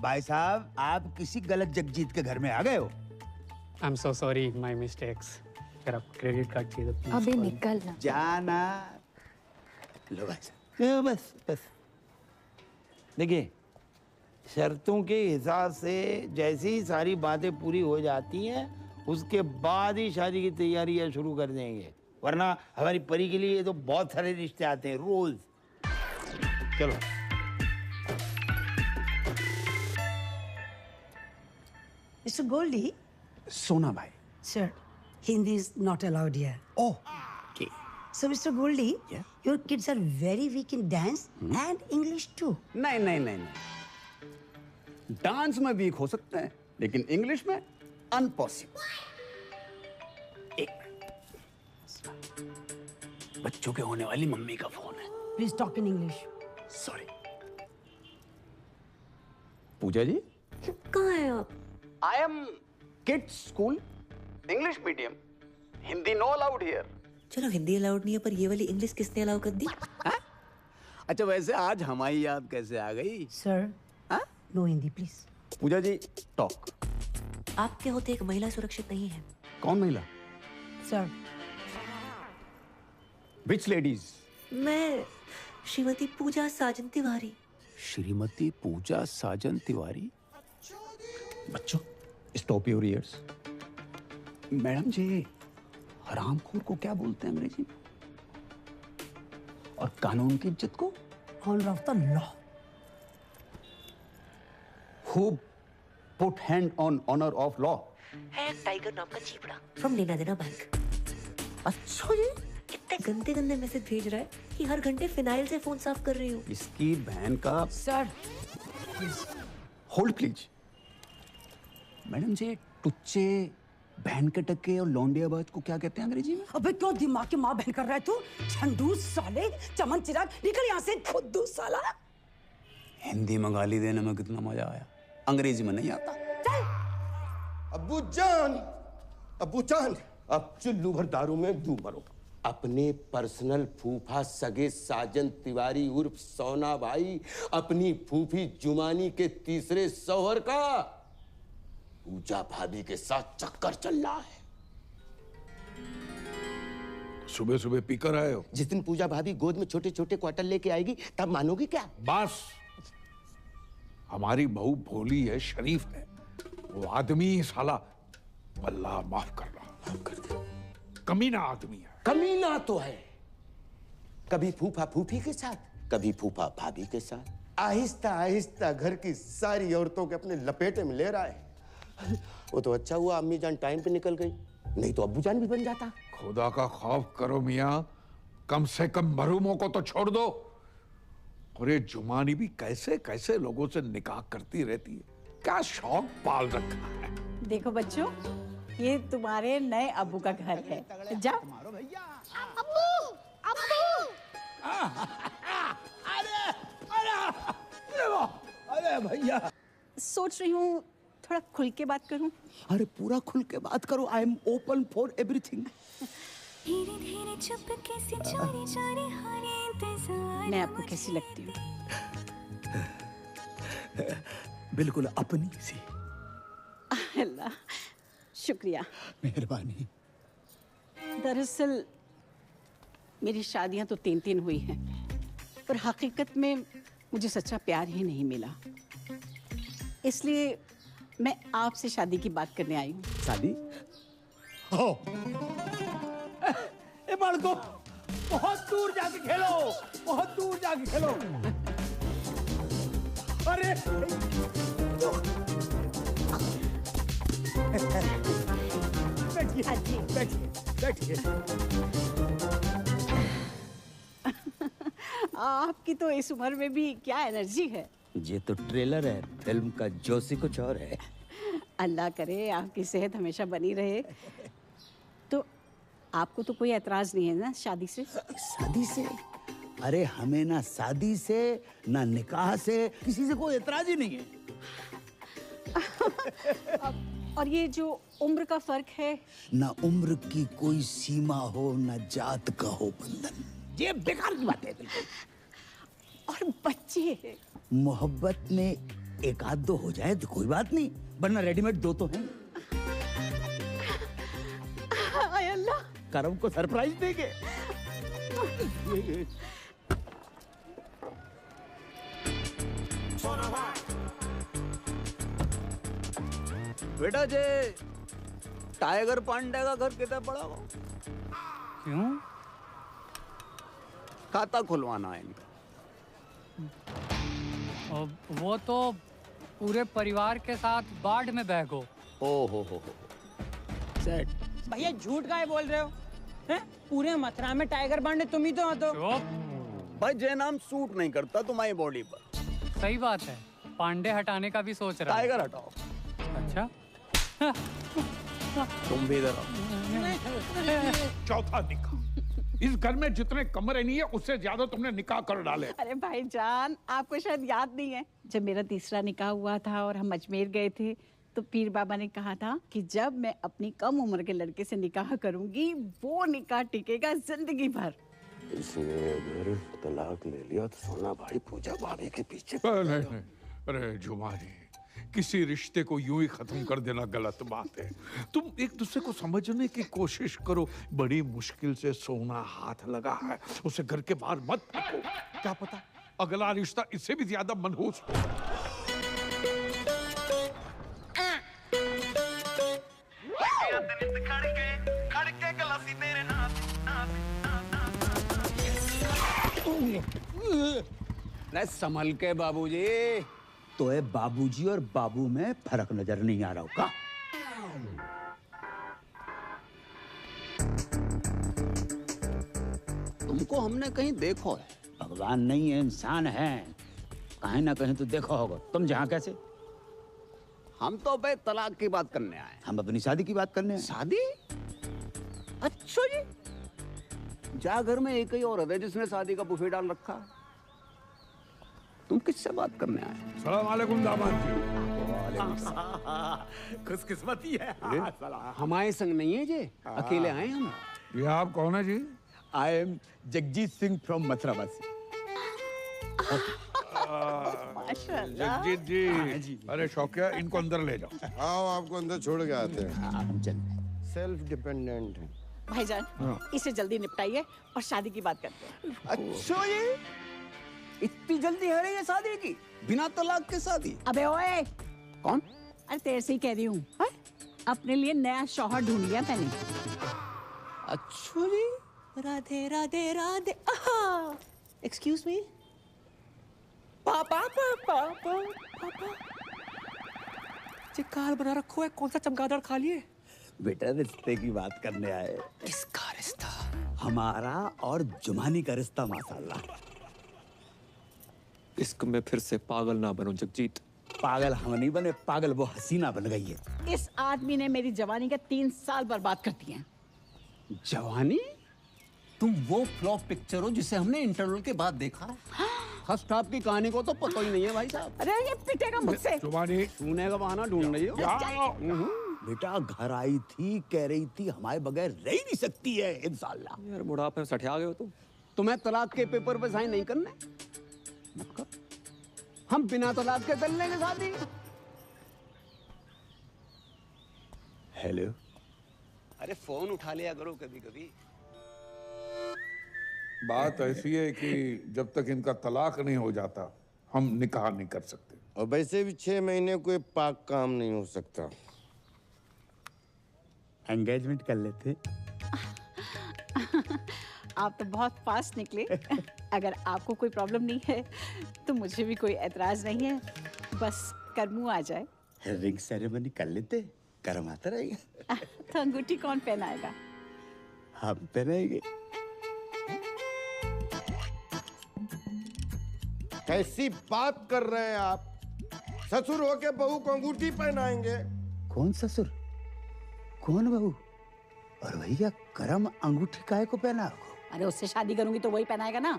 भाई साहब आप किसी गलत जगजीत के घर में आ गए हो। I am so sorry my mistakes. अगर आप क्रेडिट कार्ड चाहिए तो अबे निकल ना। जाना। लो भाई साहब बस बस। देखिए शर्तों के हिसाब से जैसे ही सारी बातें पूरी हो जाती हैं उसके बाद ही शादी की तैयारियां शुरू कर देंगे, वरना हमारी परी के लिए तो बहुत सारे रिश्ते आते हैं रोज। चलो Mr. Goldie, सोना भाई। sir, Hindi is not allowed here. Oh, okay. So, Mr. Goldie, your kids are very weak in dance and English too. नहीं नहीं नहीं नहीं, डांस में वीक हो सकते हैं लेकिन इंग्लिश में अनपॉसिबल। एक बच्चों के होने वाली मम्मी का फोन है। Please talk in English. Sorry. Pooja ji कहाँ है आप? I am kids school English medium, Hindi no allowed here. चलो हिंदी अलाउड नहीं है पर ये वाली इंग्लिश किसने अलाउ कर दी? अच्छा वैसे आज हमारी याद कैसे आ गई? Sir, no Hindi, please. Pooja ji talk. आपके होते एक महिला सुरक्षित नहीं है। कौन महिला? Sir. विच लेडीज? मैं श्रीमती पूजा साजन तिवारी। श्रीमती पूजा साजन तिवारी। बच्चों स्टॉप योर ईयर्स। मैडम जी हरामखोर को क्या बोलते हैं अंग्रेजी में? और कानून की इज्जत को? Honor of the law. Who put hand on honor of law? है टाइगर नाम का चीपड़ा फ्रॉम लेना देना बैंक। अच्छा जी कितने गंदे गंदे मैसेज भेज रहा है कि हर घंटे फिनाइल से फोन साफ कर रही हूँ। इसकी बहन का। Sir hold please. मैडम जी टुच्चे बहन के टक्के और लौंडियाबाज को क्या कहते हैं अंग्रेजी में? अबे क्यों दिमाग की माँ बहन कर रहा है तू? झंडू साले चमन चिराग निकल यहाँ से खुद्दू साला। हिंदी में गाली देने में कितना मजा आया, अंग्रेजी में नहीं आता। अब्बू जान अब चुल्लू भर दारू में डूब मरो। अपने पर्सनल फूफा सगे साजन तिवारी उर्फ सोना भाई अपनी फूफी जुमानी के तीसरे शौहर का पूजा भाभी के साथ चक्कर चल रहा है। सुबह सुबह पीकर आए हो? जिस दिन पूजा भाभी गोद में छोटे छोटे क्वार्टर लेके आएगी तब मानोगी क्या? बस हमारी बहू भोली है, शरीफ है, वो आदमी साला अल्लाह माफ कर रहा। माफ कर दे। कमीना आदमी है। कमीना तो है, कभी फूफा फूफी के साथ कभी फूफा भाभी के साथ आहिस्ता आहिस्ता घर की सारी औरतों के अपने लपेटे में ले रहा है। वो तो अच्छा हुआ अम्मी जान टाइम पे निकल गई, नहीं तो अब्बू जान भी बन जाता। खुदा का खौफ करो मियाँ, कम से कम मरूमों को तो छोड़ दो। और ये जुमानी भी कैसे कैसे लोगों से निकाह करती रहती है, क्या शौक पाल रखा है। देखो बच्चों ये तुम्हारे नए अब्बू का घर है, जाओ। अब्बू अब्बू अरे भैया सोच रही हूँ थोड़ा खुल के बात करूँ। अरे पूरा खुल के बात करो, I am open for everything. धीरे धीरे चुपके से चोरी चोरी हरे इंतजार। मैं आपको कैसी लगती हूँ? बिल्कुल अपनी सी। अल्लाह शुक्रिया। मेहरबानी। दरअसल मेरी शादियां तो 3 हुई हैं, पर हकीकत में मुझे सच्चा प्यार ही नहीं मिला, इसलिए मैं आपसे शादी की बात करने आई हूँ। शादी? ए बालको बहुत दूर जाके खेलो, बहुत दूर जाके खेलो। अरे बैठिए बैठिए बैठिए। आपकी तो इस उम्र में भी क्या एनर्जी है। ये तो ट्रेलर है फिल्म का, जोशी कुछ और है। अल्लाह करे आपकी सेहत हमेशा बनी रहे। तो आपको तो कोई एतराज नहीं है ना शादी से? शादी से? अरे हमें ना शादी से ना निकाह से किसी से कोई एतराज ही नहीं है। और ये जो उम्र का फर्क है, ना उम्र की कोई सीमा हो, ना जात का हो बंधन। ये बेकार की बात है बिल्कुल। और बच्चे मोहब्बत में एक आध दो हो जाए तो कोई बात नहीं, वरना रेडीमेड दो तो हैं। हाय अल्लाह, करम को सरप्राइज देंगे। बेटा जे टाइगर पांडे का घर कितना पड़ा हो? क्यों? खाता खुलवाना है इनका। वो तो पूरे परिवार के साथ बाढ़ में बह गो। ओ हो सेट। भैया झूठ काहे बोल रहे हो? हैं? पूरे मथुरा में टाइगर पांडे तुम ही तो हो तो। भाई जे नाम सूट नहीं करता तुम्हारी बॉडी पर। सही बात है, पांडे हटाने का भी सोच रहा है। टाइगर हटाओ। अच्छा तुम भी इधर आओ। चौथा निकाह। इस घर में जितने कमरे नहीं है उससे ज्यादा तुमने निकाह कर डाले। अरे भाईजान, आपको शायद याद नहीं है, जब मेरा तीसरा निकाह हुआ था और हम अजमेर गए थे तो पीर बाबा ने कहा था कि जब मैं अपनी कम उम्र के लड़के से निकाह करूंगी वो निकाह टिकेगा जिंदगी भर। इसने अगर तलाक ले लिया तो सोना भाई पूजा भाभी के पीछे। नहीं। अरे जुमानी, किसी रिश्ते को यूं ही खत्म कर देना गलत बात है। तुम एक दूसरे को समझने की कोशिश करो। बड़ी मुश्किल से सोना हाथ लगा है, उसे घर के बाहर मत फेंको। क्या पता अगला रिश्ता इससे भी ज्यादा मनहूस हो। संभल के बाबूजी। तो है बाबूजी और बाबू में फर्क नजर नहीं आ रहा होगा। तुमको हमने कहीं देखो है? भगवान नहीं है, इंसान है, कहीं ना कहीं तो देखा होगा। तुम जहाँ कैसे? हम तो भाई तलाक की बात करने आए। हम अपनी शादी की बात करने आए। शादी? अच्छा जी, जा घर में एक ही औरत है जिसने शादी का बुफे डाल रखा है। तुम किससे बात करने आए? सलाम वालेकुम दामाद जी। खुशकिस्मती है। हमारे संग नहीं है जी, अकेले आए हम। ये आप कौन है जी? I am Jagjit Singh from मथुरावासी। जगजीत जी। अरे शौकिया, इनको अंदर ले जाओ। आओ, आपको अंदर छोड़ के आते हैं। सेल्फ डिपेंडेंट है भाईजान, इसे जल्दी निपटाइए और शादी की बात करते हैं। अच्छा ये इतनी जल्दी है ये शादी की, बिना तलाक के शादी? अबे ओए, कौन? अरे तेरे से ही कह रही हूँ, अपने लिए नया शौहर ढूंढ लिया मैंने। अच्छा जी। राधे राधे राधे। Excuse me. पापा पापा पापा ये कार बना रखो है, कौन सा चमगादड़ खा लिए? बेटा रिश्ते की बात करने आए। किसका रिश्ता? हमारा और जुमानी का रिश्ता माशाल्लाह। इश्क में फिर से पागल ना बनो जगजीत। पागल हम नहीं बने, पागल वो हसीना बन गई है। इस आदमी ने मेरी जवानी का 3 साल बर्बाद कर दिए। जवानी? तुम वो फ्लॉप पिक्चर हो जिसे हमने इंटरवल के बाद देखा है। फर्स्ट हाफ की कहानी को तो पता ही नहीं है भाई साहब। अरे ये पिटेगा मुझसे। जुबानी छूने का बहाना ढूंढ रही हो। बेटा घर आई थी, कह रही थी हमारे बगैर रह ही नहीं सकती है इंशाल्लाह। यार बुढ़ापे में सठिया गए हो तुम। तुम्हें तलाक के पेपर पे साइन नहीं करने? मत कर। हम बिना तलाक के कर लेंगे शादी। हेलो। अरे फोन उठा लिया करो कभी कभी। बात ऐसी है कि जब तक इनका तलाक नहीं हो जाता हम निकाह नहीं कर सकते। और वैसे भी 6 महीने कोई पाक काम नहीं हो सकता। एंगेजमेंट कर लेते। आप तो बहुत फास्ट निकले। अगर आपको कोई प्रॉब्लम नहीं है तो मुझे भी कोई एतराज नहीं है, बस करमू आ जाए। रिंग सेरेमनी कर लेते, कर्म आता रहेगा। तो अंगूठी कौन पहनाएगा? हम पहनाएंगे। कैसी बात कर रहे हैं आप? ससुर होके बहू को अंगूठी पहनाएंगे? कौन ससुर, कौन बहू? और भैया करम अंगूठी काहे को पहना? अरे उससे शादी करूंगी तो वही पहनाएगा ना।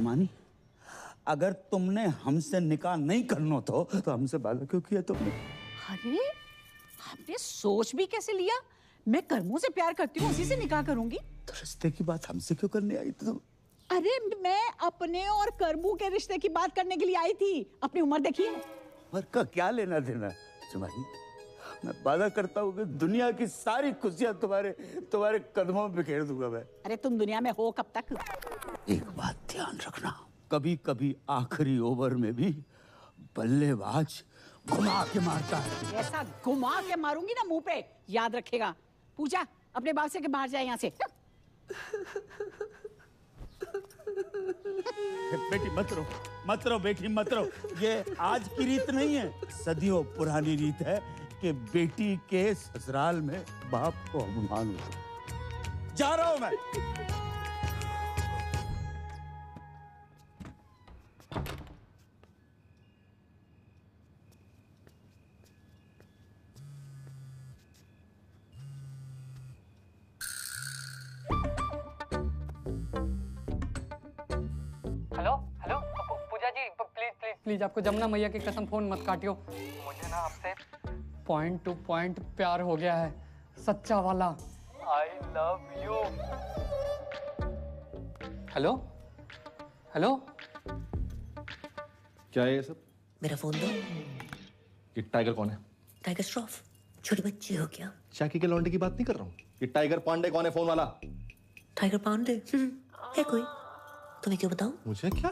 जुमानी, अगर तुमने हमसे निकाह नहीं करना तो हमसे वादा क्यों किया तुमने? अरे आपने सोच भी कैसे लिया? मैं कर्मों से प्यार करती हूँ, उसी से निकाह करूंगी। तो रिश्ते की बात हमसे क्यों करने आई तुम? अरे मैं अपने और कर्मू के रिश्ते की बात करने के लिए आई थी। अपनी उम्र देखिए। उम्र का क्या लेना देना जुमानी? मैं वादा करता हूँ कि दुनिया की सारी खुशियां तुम्हारे कदमों में बिखेर दूंगा मैं। अरे तुम दुनिया में हो कब तक? एक बात ध्यान रखना, कभी कभी आखिरी ओवर में भी बल्लेबाज घुमा के मारता है। ऐसा घुमा के मारूंगी ना मुंह पे, याद रखेगा। पूजा अपने बाल से के बाहर जाए यहाँ से। बेटी मत रो बेटी मत रो। ये आज की रीत नहीं है, सदियों पुरानी रीत है कि बेटी के ससुराल में बाप को अपमान हो। जा रहा हूं मैं। Hello hello Pooja ji, please please please, आपको जमुना मैया की कसम फोन मत काटियो। मुझे ना आपसे पॉइंट टू पॉइंट प्यार हो गया है, सच्चा वाला। आई लव यू। हेलो हेलो, क्या है ये सब? मेरा फोन दो। ये टाइगर कौन है? टाइगर श्रॉफ, छोटे बच्चे हो क्या? चाकी के लौंडे की बात नहीं कर रहा हूँ। ये टाइगर पांडे कौन है फोन वाला? टाइगर पांडे है कोई? तुम्हें क्यों बताऊं? मुझे क्या?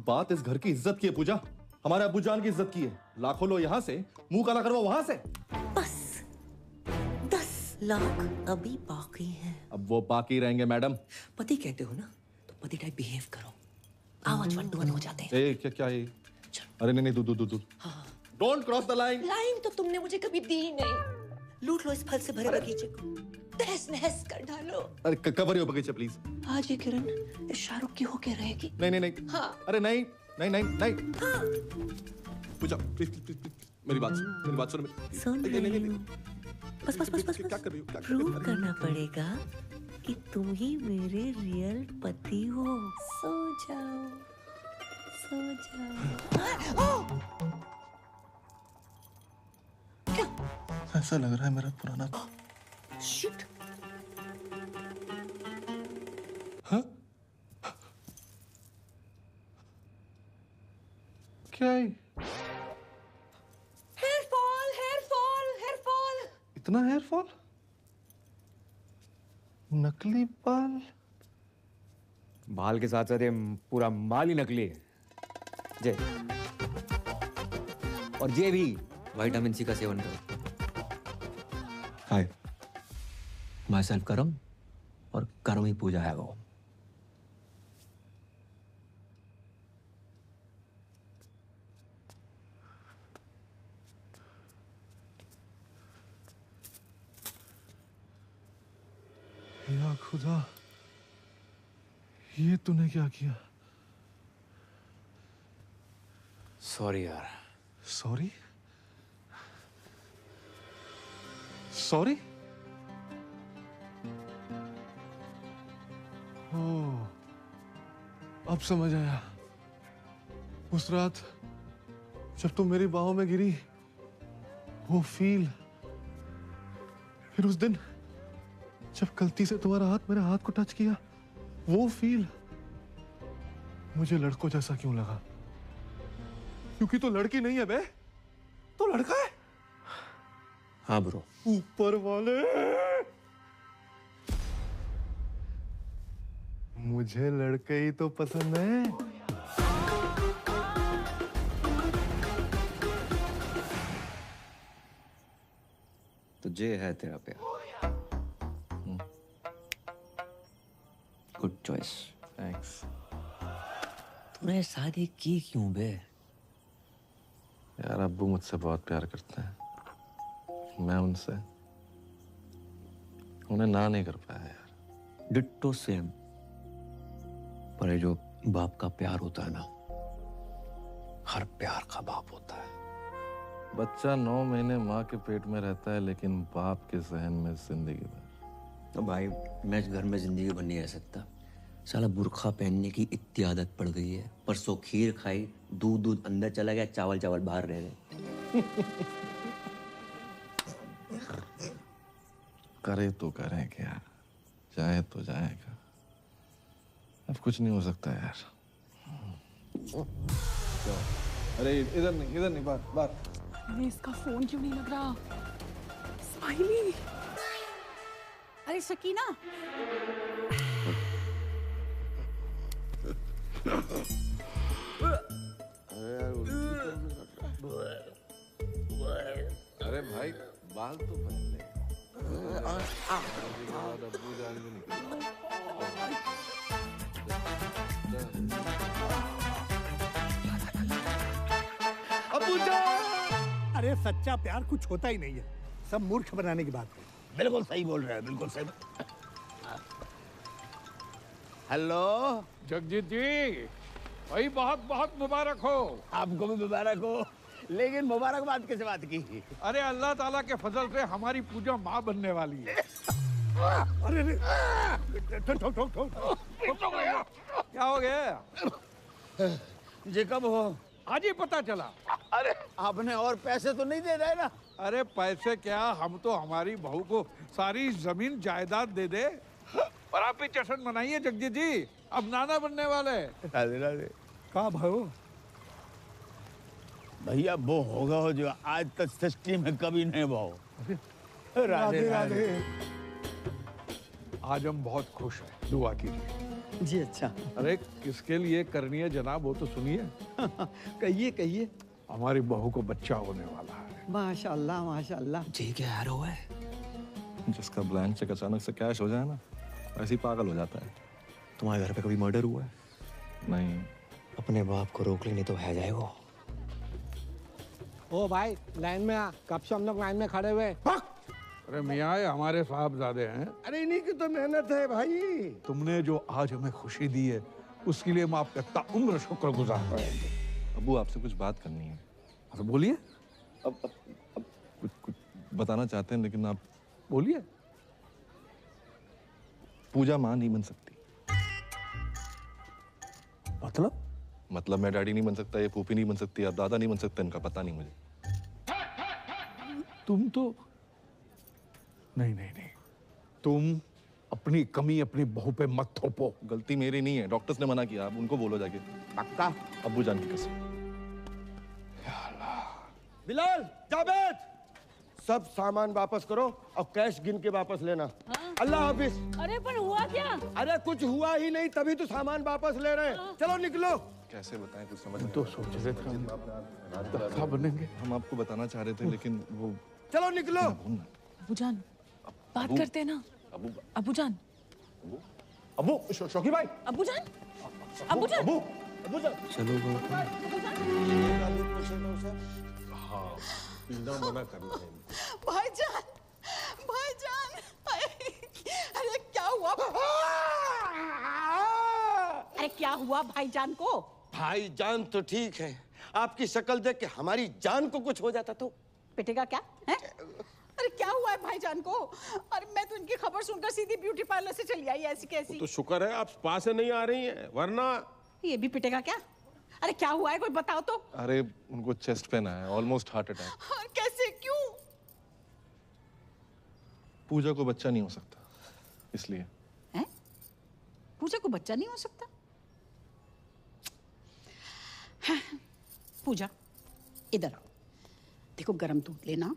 बात इस घर की इज्जत की है पूजा, हमारे अब्बू जान की इज्जत की है। लाखों लो यहाँ से, मुंह काला करवा वहां से। बस 10 लाख अभी बाकी हैं। अब वो बाकी रहेंगे मैडम। पति कहते हो ना, तो पति टाइप बिहेव करो। आवाज 1 to 1 हो जाते हैं। ए क्या ये? अरे नहीं दूध। Don't cross the line. Line तो तुमने मुझे कभी दी ही नहीं। लूट लो इस फल से भरे बगीचे को, तहस नहस कर डालो। अरे कवर हो बगीचा प्लीज। आज ये किरण इस शाहरुख की होके रहेगी। नहीं। हाँ। अरे नहीं। हाँ। पूजा प्लीज मेरी बात सुन। सुन रही हूँ। बस क्या कर रही हो? प्रूव करना पड़ेगा कि तुम ही मेरे रियल पति हो। सो जाओ। ऐसा लग रहा है मेरा पुराना। शिट। हाँ? क्या है? Hair fall. इतना हेयर फॉल? नकली बाल? बाल के साथ साथ ये पूरा माल ही नकली है। जय और जे भी विटामिन सी का सेवन करो। हाय, माई सेल्फ करम और करम ही पूजा है वो। या खुदा, ये तूने क्या किया? सॉरी यार। सॉरी? ओह, अब समझ आया। उस रात जब तुम मेरी बाहों में गिरी, वो फील, फिर उस दिन जब गलती से तुम्हारा हाथ मेरे हाथ को टच किया, वो फील मुझे लड़कों जैसा क्यों लगा? क्योंकि तो लड़की नहीं है बे, तो लड़का है। हाँ ब्रो। ऊपर वाले, मुझे लड़के ही तो पसंद है। तो ये है तेरा प्यार। Good choice. थैंक्स। तूने शादी की क्यों बे? यार अब्बू मुझसे बहुत प्यार करते हैं, मैं उनसे उन्हें ना नहीं कर पाया यार। Ditto same. पर ये जो बाप का प्यार होता है ना, हर प्यार का बाप होता है। बच्चा 9 महीने माँ के पेट में रहता है, लेकिन बाप के सहन में जिंदगी भर। तो भाई मैं इस घर में जिंदगी भर नहीं रह सकता। साला बुर्खा पहनने की इतनी आदत पड़ गई है। परसों खीर खाई, दूध अंदर चला गया, चावल बाहर रह गए। करे तो करें क्या, जाए तो जाएगा, अब कुछ नहीं हो सकता यार। अरे इधर नहीं, बाहर। अरे इसका फोन क्यों नहीं लग रहा? स्माइली। अरे सकीना, अरे भाई बाल तो पहन ले। अरे सच्चा प्यार कुछ होता ही नहीं है, सब मूर्ख बनाने की बात है। बिल्कुल सही बोल रहे हैं, बिल्कुल सही। हेलो जगजीत जी, भाई बहुत बहुत मुबारक हो। आपको भी मुबारक हो, लेकिन मुबारकबाद किस बात की? अरे अल्लाह ताला के फजल से हमारी पूजा माँ बनने वाली है। अरे क्या हो गया? ये कब हो? आज ही पता चला। अरे आपने और पैसे तो नहीं दे रहे ना? अरे पैसे क्या, हम तो हमारी बहू को सारी जमीन जायदाद दे दे और आप ही जश्न मनाइए जगजीत जी, अब नाना बनने वाले। राधे राधे। कहाँ भाऊ? भैया वो होगा हो जो आज तक सृष्टि में कभी नहीं भाऊ। राधे राधे। आज हम बहुत खुश हैं, दुआ कीजिए। जी अच्छा। अरे किसके लिए करनी है जनाब, वो तो सुनिए। कहिए। हमारी बहू को बच्चा होने वाला है। माशाल्लाह माशाल्लाह। जी क्या यार हुआ है? जिसका ब्लैंक चेक अचानक से कैश हो जाए ना, ऐसे ही पागल हो जाता है। तुम्हारे घर पे कभी मर्डर हुआ है? नहीं। अपने बाप को रोक लेनी तो है जाए वो। ओ भाई लाइन में आ, कब से हम लोग लाइन में खड़े हुए। अरे मियाँ, ये हमारे साहबजादे हैं। अरे इन्हीं की तो मेहनत है भाई। तुमने जो आज हमें खुशी दी है उसके लिए मैं आपका ताउम्र शुक्रगुजार रहेंगे। अब्बू आपसे कुछ बात करनी है। तो बोलिए। अब कुछ बताना चाहते हैं, लेकिन आप बोलिए। पूजा माँ नहीं बन सकती। मतलब मैं डैडी नहीं बन सकता, ये फूफी नहीं बन सकती, आप दादा नहीं बन सकते, इनका पता नहीं मुझे। तुम तो नहीं, तुम अपनी कमी अपनी बहू पे मत थोपो। गलती मेरी नहीं है, डॉक्टर्स ने मना किया, आप उनको बोलो जाके। पक्का? अब्बू जान की कसम। बिलाल, जावेद, सब सामान वापस करो और कैश गिन के वापस लेना। अल्लाह हाफिज। अरे पर हुआ क्या? अरे कुछ हुआ ही नहीं, तभी तो सामान वापस ले रहे हैं। चलो निकलो। कैसे बताएं, कुछ समझ तो सोच रहे थे बनेंगे। हम आपको बताना चाह रहे थे, लेकिन वो। चलो निकलो। अबूजान, बात करते हैं ना। अबूजान। अबू शौकी भाई। अबूजान। चलो हाँ, पीना मना करना है। भाईजान, अरे क्या हुआ? अरे क्या हुआ भाईजान को? भाईजान तो ठीक है, आपकी शक्ल देख के हमारी जान को कुछ हो जाता तो। पिटेगा क्या है? अरे क्या हुआ है भाईजान को? अरे मैं तो इनकी खबर सुनकर सीधी ब्यूटी पार्लर से चली आई, ऐसी कैसी। तो शुक्र है आप स्पा से नहीं आ रही हैं, वरना। ये भी पिटेगा क्या? अरे क्या हुआ है, कोई बताओ तो। अरे उनको चेस्ट पेन आया, ऑलमोस्ट हार्ट अटैक। और कैसे, क्यों? पूजा को बच्चा नहीं हो सकता, इसलिए। हैं? पूजा को बच्चा नहीं हो सकता? हाँ, पूजा इधर आओ। देखो गरम दूध लेना,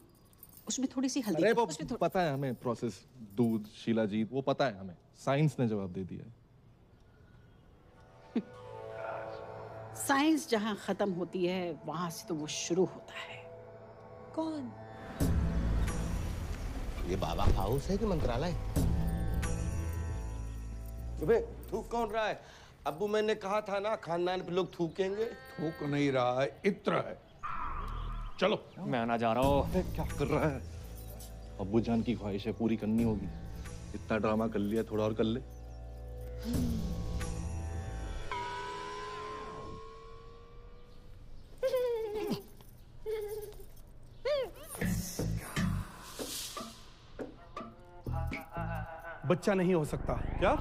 उसमें थोड़ी सी हल्दी। अरे वो पता है हमें प्रोसेस, दूध, शीलाजीत, वो पता है हमें, साइंस ने जवाब दे दिया। साइंस जहां खत्म होती है वहां से तो वो शुरू होता है। कौन? ये बाबा हाउस है कि मंत्रालय? सुबह थूक कौन रहा है? अब्बू मैंने कहा था ना, खानदान पे लोग थूकेंगे। थूक नहीं रहा है, इत्र है। चलो। मैं आना जा रहा हूँ। क्या कर रहा है? अब्बू जान की ख्वाहिश है, पूरी करनी होगी। इतना ड्रामा कर लिया, थोड़ा और कर ले। बच्चा नहीं हो सकता। क्या?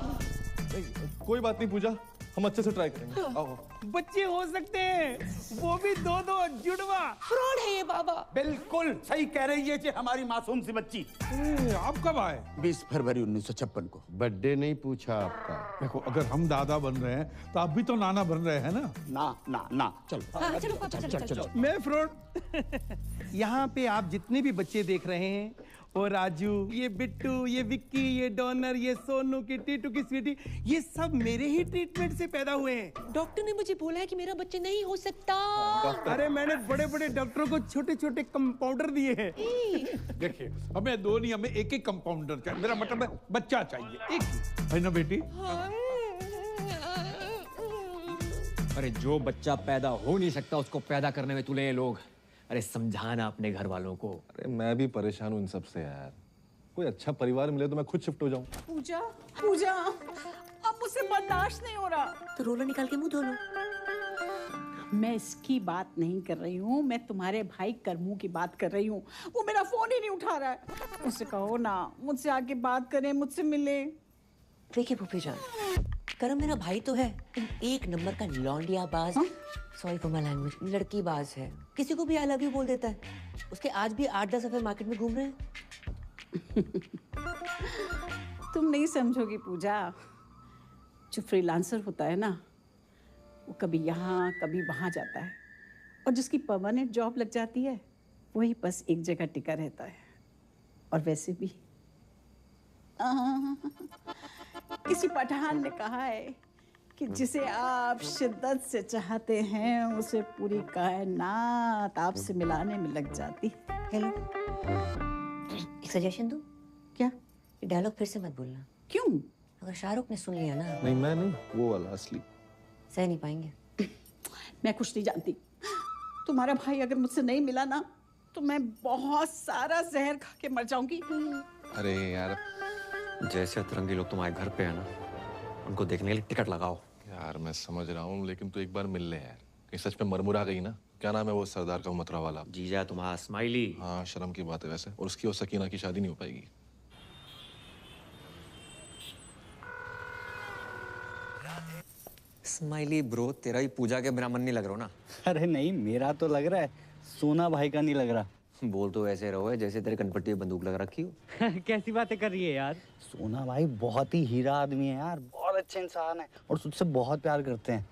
कोई बात नहीं पूजा, हम अच्छे से ट्राई करेंगे। आओ। बच्चे हो सकते हैं, वो भी दो जुड़वा। फ्रॉड है ये बाबा। बिल्कुल सही कह रही है जी हमारी मासूम सी बच्ची। आप कब आए? 20 फरवरी 1956 को। बर्थडे नहीं पूछा आपका। देखो, अगर हम दादा बन रहे हैं तो आप भी तो नाना बन रहे हैं ना। ना चलो। चलो। मैं फ्रॉड। यहाँ पे आप जितने भी बच्चे देख रहे हैं, और राजू, ये बिट्टू, ये विक्की, ये डॉनर, ये सोनू की टीटू की स्वीटी, ये सब मेरे ही ट्रीटमेंट से पैदा हुए हैं। डॉक्टर ने मुझे बोला है कि मेरा बच्चा नहीं हो सकता। अरे मैंने बड़े बड़े डॉक्टरों को छोटे छोटे कंपाउंडर दिए हैं। देखिए, हमें दो नहीं, हमें एक कंपाउंडर चाहिए। मेरा मतलब है बच्चा चाहिए एक, है ना बेटी? अरे जो बच्चा पैदा हो नहीं सकता उसको पैदा करने में तुले ये लोग। अरे समझाना अपने घर वालों को। अरे मैं भी परेशान हूँ इन सब से यार। कोई अच्छा परिवार मिले तो मैं खुद शिफ्ट हो जाऊँ। पूजा, अब मुझसे बर्दाश्त नहीं हो रहा। तो रोला निकाल के मुंह धो लो। मैं इसकी बात नहीं कर रही हूँ, मैं तुम्हारे भाई करमू की बात कर रही हूँ। वो मेरा फोन ही नहीं उठा रहा है। उससे कहो ना, मुझसे आके बात करे, मुझसे मिले। देखिए फूफी जान, करम मेरा भाई तो है, एक नंबर का लौंडिया बाज। सॉरी फॉर माय लैंग्वेज, लड़की बाज है। किसी को भी आई लव यू बोल देता है। उसके आज भी 8-10 दफे मार्केट में घूम रहे हैं। तुम नहीं समझोगी पूजा। जो फ्रीलांसर होता है ना, वो कभी यहाँ कभी वहाँ जाता है, और जिसकी परमानेंट जॉब लग जाती है वही बस एक जगह टिका रहता है। और वैसे भी किसी पठान ने कहा है कि जिसे आप शिद्दत से चाहते हैं उसे पूरी कायनात आपसे मिलाने में लग जाती। हेलो, एक सजेशन दूं? क्या? ये डायलॉग फिर से मत बोलना। क्यों? अगर शाहरुख ने सुन लिया ना। नहीं मैं नहीं, वो वाला असली। सह नहीं पाएंगे। मैं कुछ नहीं जानती। तुम्हारा भाई अगर मुझसे नहीं मिला ना, तो मैं बहुत सारा जहर खा के मर जाऊंगी। अरे यार, जैसे अतरंगी लोग तुम्हारे घर पे है ना, उनको देखने के लिए टिकट लगाओ। यार मैं समझ रहा हूँ, लेकिन तू एक बार मिल ले यार। कहीं सच में मरमुरा गई ना। क्या नाम है वो सरदार का मथुरा वाला? जीजा तुम्हारा स्माइली। हाँ, शर्म की बात है वैसे। और उसकी और सकीना की शादी नहीं हो पाएगी। स्माइली ब्रो, तेरा ही पूजा के बिना मन नहीं लग रहा ना? अरे नहीं, मेरा तो लग रहा है, सोना भाई का नहीं लग रहा। बोल तो ऐसे रहो है जैसे तेरे कनपट्टी में बंदूक लगा रखी हो। कैसी बातें कर रही है यार? सोना भाई बहुत ही हीरा आदमी है यार, बहुत अच्छे इंसान है और तुझसे बहुत प्यार करते हैं।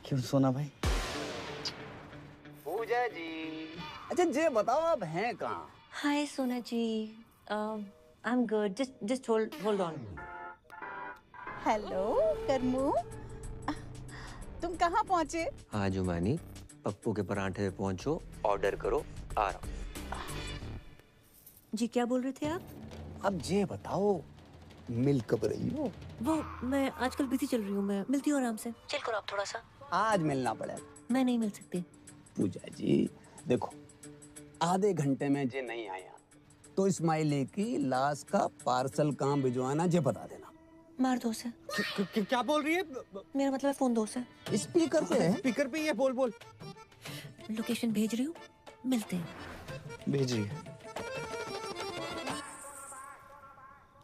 क्यों सोना भाई? पूजा जी, अच्छा ये बताओ आप हैं कहाँ? Hi Sona ji, I am good, just hold on. Hello Karmu, तुम कहाँ पहुँचे? हाँ जुमानी, पप्पू के परांठे पे पहुंचो, ऑर्डर करो, आ रहा हूं। जी क्या बोल रहे थे आप? अब ये बताओ, मिल कब रही हो? वो मैं आजकल बिजी चल रही हूँ, मैं मिलती हूँ आराम से। चिल करो आप थोड़ा सा। आज मिलना पड़ेगा। मैं नहीं मिल सकती। पूजा जी देखो, आधे घंटे में जे नहीं आया तो इस्माइली की लाश का पार्सल कहाँ भिजवाना जे बता देना। मार दो उसे। क्या बोल रही है? मेरा मतलब फोन दो उसे। स्पीकर पे है? स्पीकर पे ही है, बोल। लोकेशन भेज रही हूँ, मिलते हैं। भेजिए।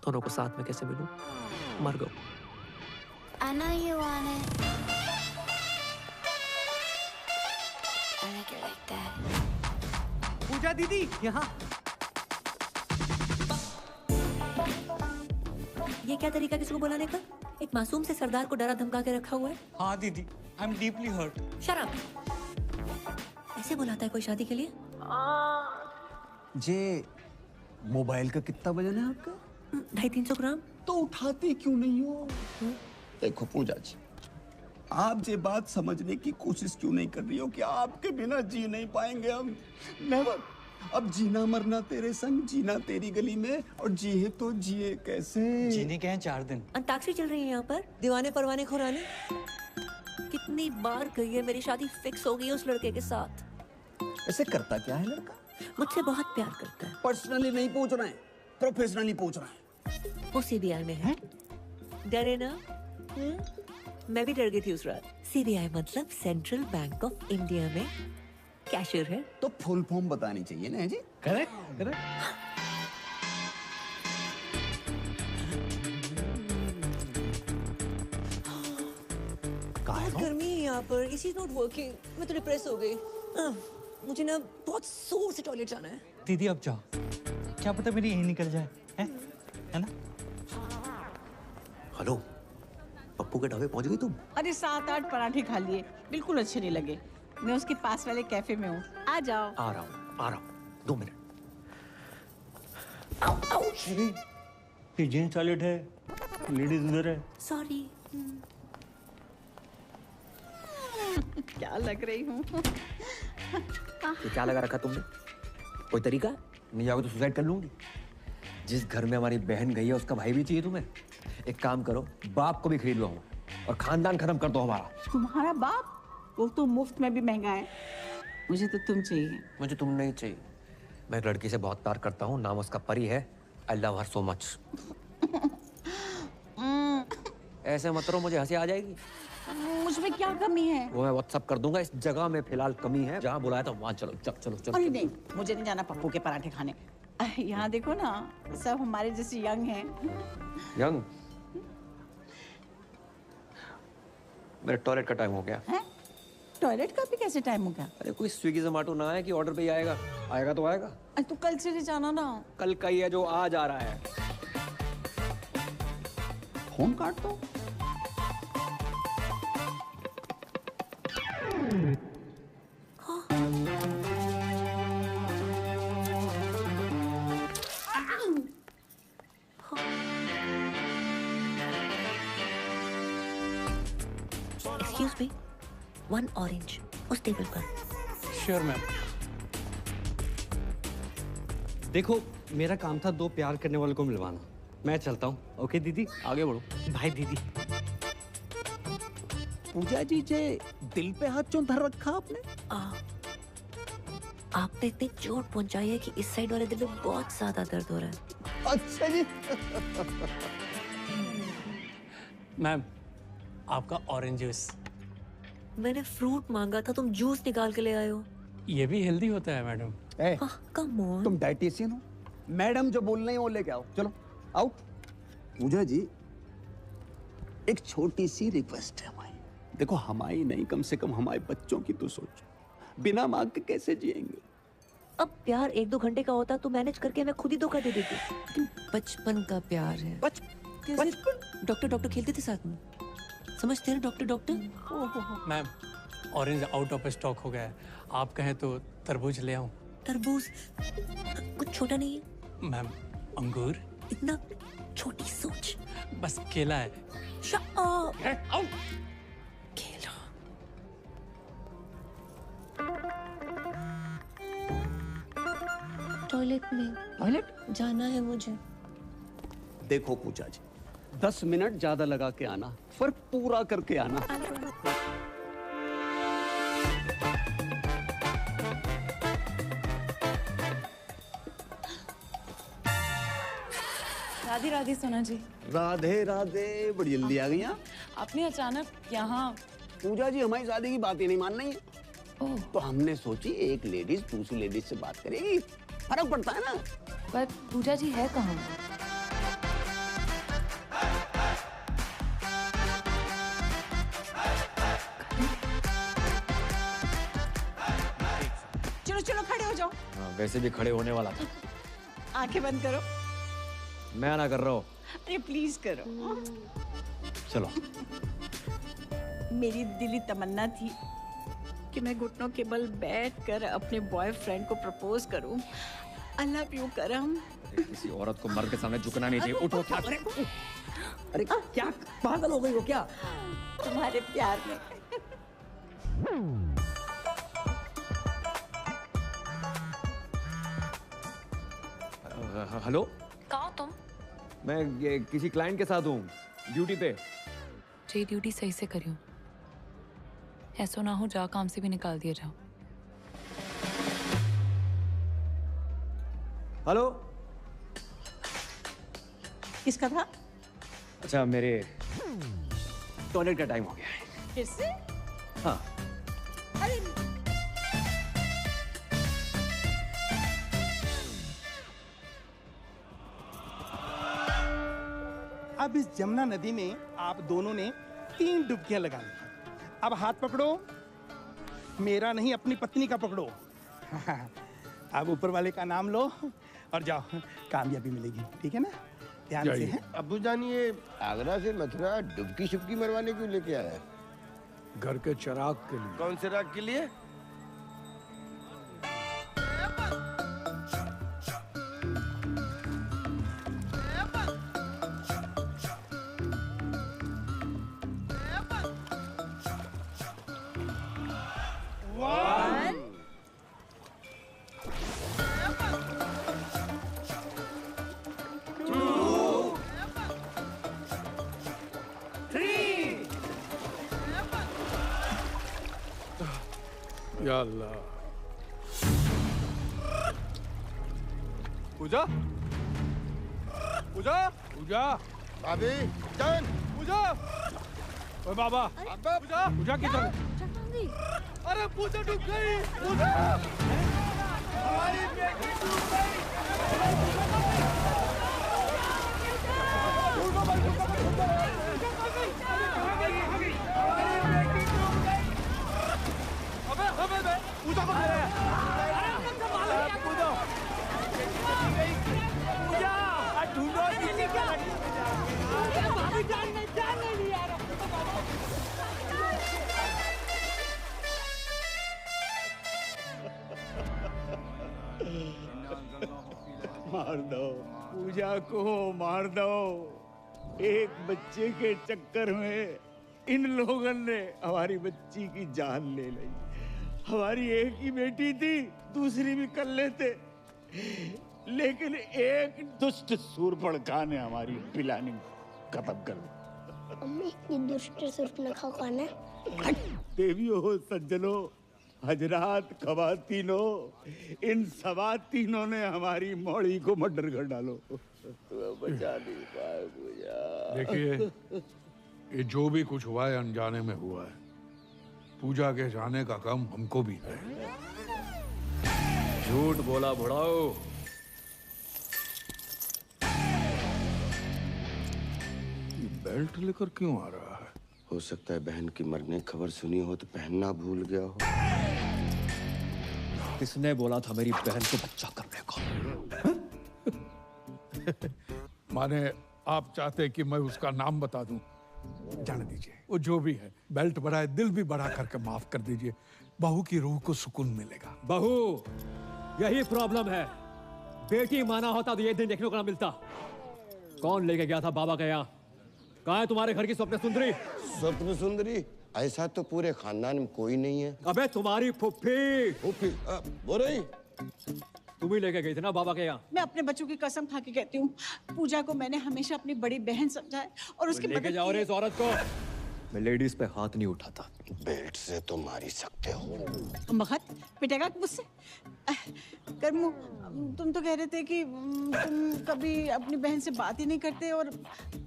दोनों को साथ में कैसे मिलूं? मर गो। I know you want it. I like it like that. पूजा दीदी यहाँ। ये क्या तरीका किसी को बुलाने का? एक मासूम से सरदार को डरा धमका के रखा हुआ है। हाँ दीदी, आई एम डीपली हर्ट। शराब ऐसे बुलाता है कोई शादी के लिए? जे मोबाइल का कितना वजन है आपका? 250-300 ग्राम। तो उठाती क्यों नहीं हो? देखो पूजा जी, आप ये बात समझने की कोशिश क्यों नहीं कर रही हो कि आपके बिना जी नहीं पाएंगे हम? नेवर। अब जीना मरना तेरे संग, जीना तेरी गली में, और जिए तो जिए कैसे? जीने के हैं 4 दिन। अंताक्षरी चल रही है यहाँ पर, दीवाने परवाने खुराने। कितनी बार गई है, मेरी शादी फिक्स हो गई है उस लड़के के साथ। ऐसे करता क्या है लड़का? मुझसे बहुत प्यार करता है। पर्सनली नहीं पूछ रहे हैं, प्रोफेशनली पूछ रहे हैं। वो सीबीआई में है। डरे ना? मैं भी डर गई थी उस रात। सीबीआई मतलब सेंट्रल बैंक ऑफ इंडिया में कैशियर है। तो फुल फॉर्म बतानी चाहिए ना जी? करेक्ट। बहुत गर्मी है यहाँ पर, इसी नॉट वर्किंग। मैं तो डिप्रेस हो गई। मुझे ना बहुत जोर से टॉयलेट जाना है। दीदी अब जाओ, क्या पता मेरी यही निकल जाए, है ना? हेलो, पप्पू के ढाबे पहुंच गई तुम? अरे 7-8 पराठे खा लिए, बिल्कुल अच्छे नहीं लगे। मैं उसके पास वाले कैफे में हूँ, आ जाओ। आ रहा हूँ 2 मिनट। ये जेंट्स टॉयलेट है, लेडीज उधर है। सॉरी। क्या लग रही हूँ? ये क्या लगा रखा तुमने? कोई तरीका? नहीं आओगे तो सुसाइड कर लूंगी। जिस घर में हमारी बहन गई है उसका भाई भी चाहिए तुम्हें? एक काम करो, बाप को भी खरीद लो और खानदान खत्म कर दो हमारा। तुम्हारा बाप? वो तो मुफ्त में भी महंगा है। मुझे तो तुम चाहिए। मुझे तुम नहीं चाहिए। मैं एक लड़की से बहुत प्यार करता हूँ, नाम उसका परी है। I love her so much. ऐसे मत करो, मुझे हंसी आ जाएगी। मुझमें क्या कमी है? वो मैं व्हाट्सएप कर दूंगा। इस जगह में फिलहाल कमी है, जहाँ बुलाया था वहाँ चलो। चलो चलो। अरे नहीं, मुझे नहीं जाना पप्पू के पराठे खाने। यहाँ देखो ना, सब हमारे जैसे यंग हैं। यंग? मेरे टॉयलेट का टाइम हो गया। हैं? टॉयलेट का भी कैसे टाइम हो गया? अरे कोई स्विगी जोमेटो ना है कि ऑर्डर पे ही आएगा? आएगा तो आएगा। अरे तू कल चले जाना ना। कल का ही है जो आज आ रहा है। फोन काट दो। Excuse me, 1 orange उस टेबल पर। Sure ma'am. देखो, मेरा काम था 2 प्यार करने वालों को मिलवाना। मैं चलता हूँ। ओके दीदी, आगे बढ़ो। बाय दीदी। पूजा जी जे दिल पे हाथ क्यों धर रखा आपने? आपने इतनी चोट पहुंचाई है कि इस साइड वाले दिल में बहुत ज्यादा दर्द हो रहा है। अच्छा जी। मैम, आपका ऑरेंज जूस। मैंने फ्रूट मांगा था, तुम जूस निकाल के ले आए हो। ये भी हेल्दी होता है मैडम। Come on. तुम डाइटिशियन हो? मैडम जो बोल रही है वो लेके आओ। चलो आओ। पूजा जी, एक छोटी सी रिक्वेस्ट है हमारी। देखो, हमारी नहीं, कम से कम हमारे बच्चों की तो सोचो। बिना मांग के कैसे जिएंगे? अब प्यार 1-2 घंटे का होता तो मैनेज करके मैं खुद ही धोखा दे देती। बचपन का प्यार है। बचपन? डॉक्टर खेलते थे साथ में, समझते हैं doctor. Ma'am, orange out of stock हो गया है। आप कहें तो तरबूज ले आऊं? तरबूज कुछ छोटा नहीं है। मैम, अंगूर? इतना छोटी सोच। बस केला है। Shut up! केला। टॉयलेट में। टॉयलेट जाना है मुझे। देखो पूजा जी, 10 मिनट ज्यादा लगा के आना, पर पूरा करके आना। राधे राधे सोना जी। राधे राधे, बड़ी जल्दी आ गई आप। आपने अचानक यहाँ? पूजा जी, हमारी शादी की बात ही नहीं मान रही है। तो हमने सोची एक लेडीज दूसरी लेडीज से बात करेगी, फर्क पड़ता है ना। पर पूजा जी है कहाँ? चलो चलो खड़े हो जाओ। वैसे भी खड़े होने वाला था। आंखें बंद करो। मैं ना कर रहा हूँ। अरे प्लीज करो। चलो। मेरी दिली तमन्ना थी कि मैं घुटनों के बल बैठकर अपने बॉयफ्रेंड को प्रपोज करूं। आई लव यू करम। किसी औरत को मर्द के सामने झुकना नहीं चाहिए। उठो। क्या? अरे क्या पागल हो गई हो क्या? तुम्हारे प्यार में। हेलो, कहाँ हो तुम? मैं किसी क्लाइंट के साथ हूँ, ड्यूटी पे। जी ड्यूटी सही से करियो, ऐसा ना हो जा काम से भी निकाल दिया जाओ। हेलो। किसका था? अच्छा, मेरे टॉयलेट का टाइम हो गया है। फिर से? हाँ। अरे अब इस जमुना नदी में आप दोनों ने 3 डुबकियां लगानी। अब हाथ पकड़ो, मेरा नहीं अपनी पत्नी का पकड़ो। अब ऊपर वाले का नाम लो और जाओ, कामयाबी मिलेगी, ठीक है ना? ध्यान से है। अब्बू जान, ये आगरा से मथुरा डुबकी शुबकी मरवाने क्यों लेके आया है? घर के चिराग के लिए। कौन से राग के लिए? या अल्लाह। पूजा, पूजा, पूजा, भाभी जान, पूजा, ओए बाबा, पूजा, पूजा किधर? अरे पूजा डूब गई, पूजा, हमारी बेटी डूब गई। पूजा को पूजा, ढूंढो भाभी जान नहीं लिया। मार दो पूजा को, मार दो। एक बच्चे के चक्कर में इन लोगों ने हमारी बच्ची की जान ले ली। हमारी एक ही बेटी थी, दूसरी भी कर लेते, लेकिन एक दुष्ट सूर्पणखा ने हमारी प्लानिंग खत्म कर दी। अम्मी, ये दुष्ट सूर्पणखा कौन है? देवियों, सज्जनों, हजरात, खवातीनों, इन सवातीनों ने हमारी मौड़ी को मर्डर कर डालो। बचा नहीं पाए पूजा। देखिए, ये जो भी कुछ हुआ है अनजाने में हुआ है। पूजा के जाने का गम हमको भी है। झूठ बोला बुढ़ाओ। बेल्ट लेकर क्यों आ रहा है? हो सकता है बहन की मरने की खबर सुनी हो तो पहनना भूल गया हो। किसने बोला था मेरी बहन को बच्चा करने को? माने आप चाहते कि मैं उसका नाम बता दूं? जाने दीजिए, वो जो भी है, बेल्ट बढ़ाए, दिल भी बढ़ा करके माफ कर दीजिए। बहू की रूह को सुकून मिलेगा। बहू, यही प्रॉब्लम है। बेटी माना होता तो ये दिन देखने को ना मिलता। कौन लेके गया था बाबा के यहाँ? कहाँ है तुम्हारे घर की स्वप्न सुंदरी? स्वप्न सुंदरी? ऐसा तो पूरे खानदान में कोई नहीं है। अबे तुम्हारी फुफ्फी। फुफ्फी बोल रही? तुम ही लेके गई थी ना बाबा के यहाँ? मैं अपने बच्चों की कसम खा के कहती हूँ, पूजा को मैंने हमेशा अपनी बड़ी बहन समझा है और उसकी लेके जाओ रे इस औरत को। मैं लेडीज पे हाथ नहीं उठाता। बेल्ट से तो मार ही सकते हो। मगध पिटेगा मुझसे। कर्मू, तुम तो कह रहे थे कि तुम कभी अपनी बहन से बात ही नहीं करते और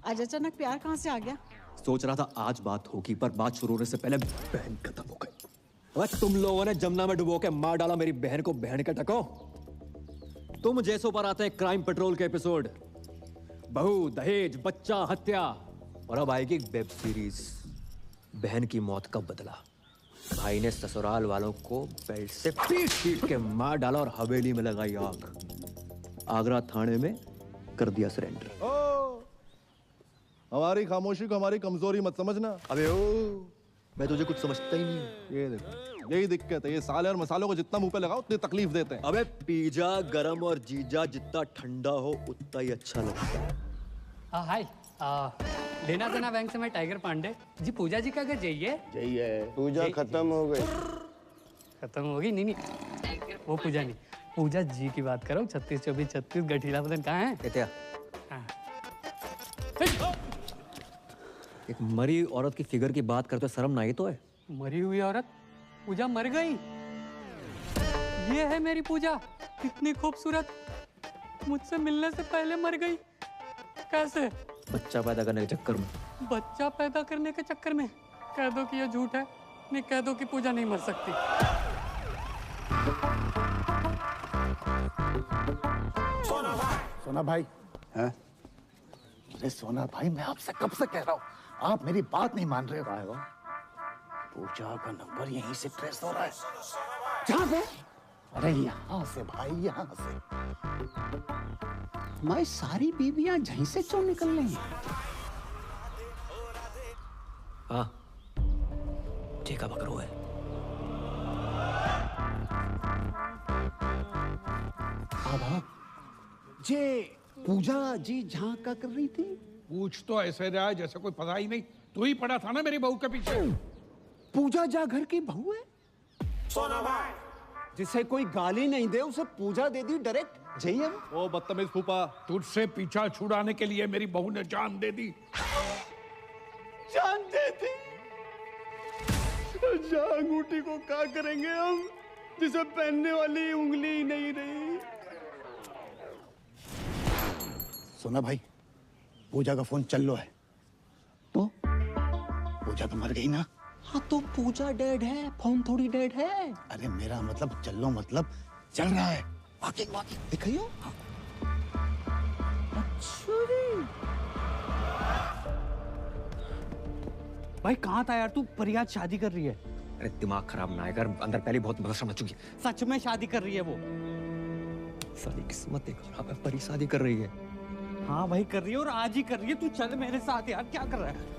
आज अचानक प्यार कहाँ से आ गया? सोच रहा था आज बात होगी, पर बात शुरू होने से पहले बहन खत्म हो गई। अबे तुम लोगों ने जमुना में डुबो के मार डाला मेरी बहन को, बहन के टको। तुम जैसों पर आते हैं क्राइम पेट्रोल के एपिसोड, बहू, दहेज, बच्चा, हत्या, और अब आएगी वेब सीरीज बहन की मौत का बदला। भाई ने ससुराल वालों को बेल्ट से पीट के मार डाला और हवेली में लगाई आग। आगरा थाने में कर दिया सरेंडर। हमारी खामोशी को हमारी कमजोरी मत समझना। अबे ओ, मैं तुझे कुछ समझता ही नहीं। ये देखो, यही दिक्कत है। ये साले और मसालों को जितना मुंह पे लगाओ उतनी तकलीफ देते हैं। अबे पिज्जा गरम और जीजा जितना ठंडा हो उतना ही अच्छा लगता है। हाय, लेना देना बैंक से मैं टाइगर पांडे जी। पूजा जी का घर जाइए। पूजा खत्म हो गई। खत्म हो गई? नहीं, वो पूजा नहीं, पूजा जी की बात करो। 36 24 36 गठीला बदन कहाँ है? क्या? एक मरी औरत की फिगर की बात करते शर्म ना ही तो है? मरी हुई औरत? पूजा मर गई? ये है मेरी पूजा, कितनी खूबसूरत, मुझसे मिलने से पहले मर गई। कैसे? बच्चा पैदा करने के चक्कर में। बच्चा पैदा करने के चक्कर में? कह दो कि ये झूठ है, नहीं कह दो कि पूजा नहीं मर सकती। सोना भाई, हैं? अरे सोना भाई, मैं आपसे कब से कह रहा हूँ, आप मेरी बात नहीं मान रहे हो। पूजा का नंबर यहीं से ट्रेस हो रहा है। जहाँ से? अरे यहाँ से भाई, यहाँ से। मैं सारी बीवियां यहीं से क्यों निकल रही हैं? हाँ, ठीक है बकरो है। जे पूजा जी जहाँ का कर रही थी? पूछ तो ऐसे रहा है जैसे कोई पता ही नहीं। तू ही पड़ा था ना मेरी बहू के पीछे। पूजा जा घर की बहू है? जिसे कोई गाली नहीं दे उसे पूजा दे दी डायरेक्ट। जय ओ बदतमीज फूफा, तुझसे पीछा छुड़ाने के लिए मेरी बहू ने जान दे दी। जान दे दी? जा अंगूठी को क्या करेंगे हम, जिसे पहनने वाली उंगली ही नहीं रही। सुना भाई, पूजा का फोन चल लो है। तो पूजा तो मर गई ना? हाँ तो पूजा डेड है, फोन थोड़ी डेड है। अरे मेरा मतलब चलो मतलब चल रहा है। वाकई वाकई दिखाइयो। अच्छा भाई कहाँ था यार तू? परियाज शादी कर रही है। अरे दिमाग खराब ना आएगा, अंदर पहले बहुत मदद मच चुकी है। सच में शादी कर रही है वो? सारी किस्मत खराब है, परी शादी कर रही है। हाँ भाई कर रही है, और आज ही कर रही है। तू चल मेरे साथ यार, क्या कर रहा है?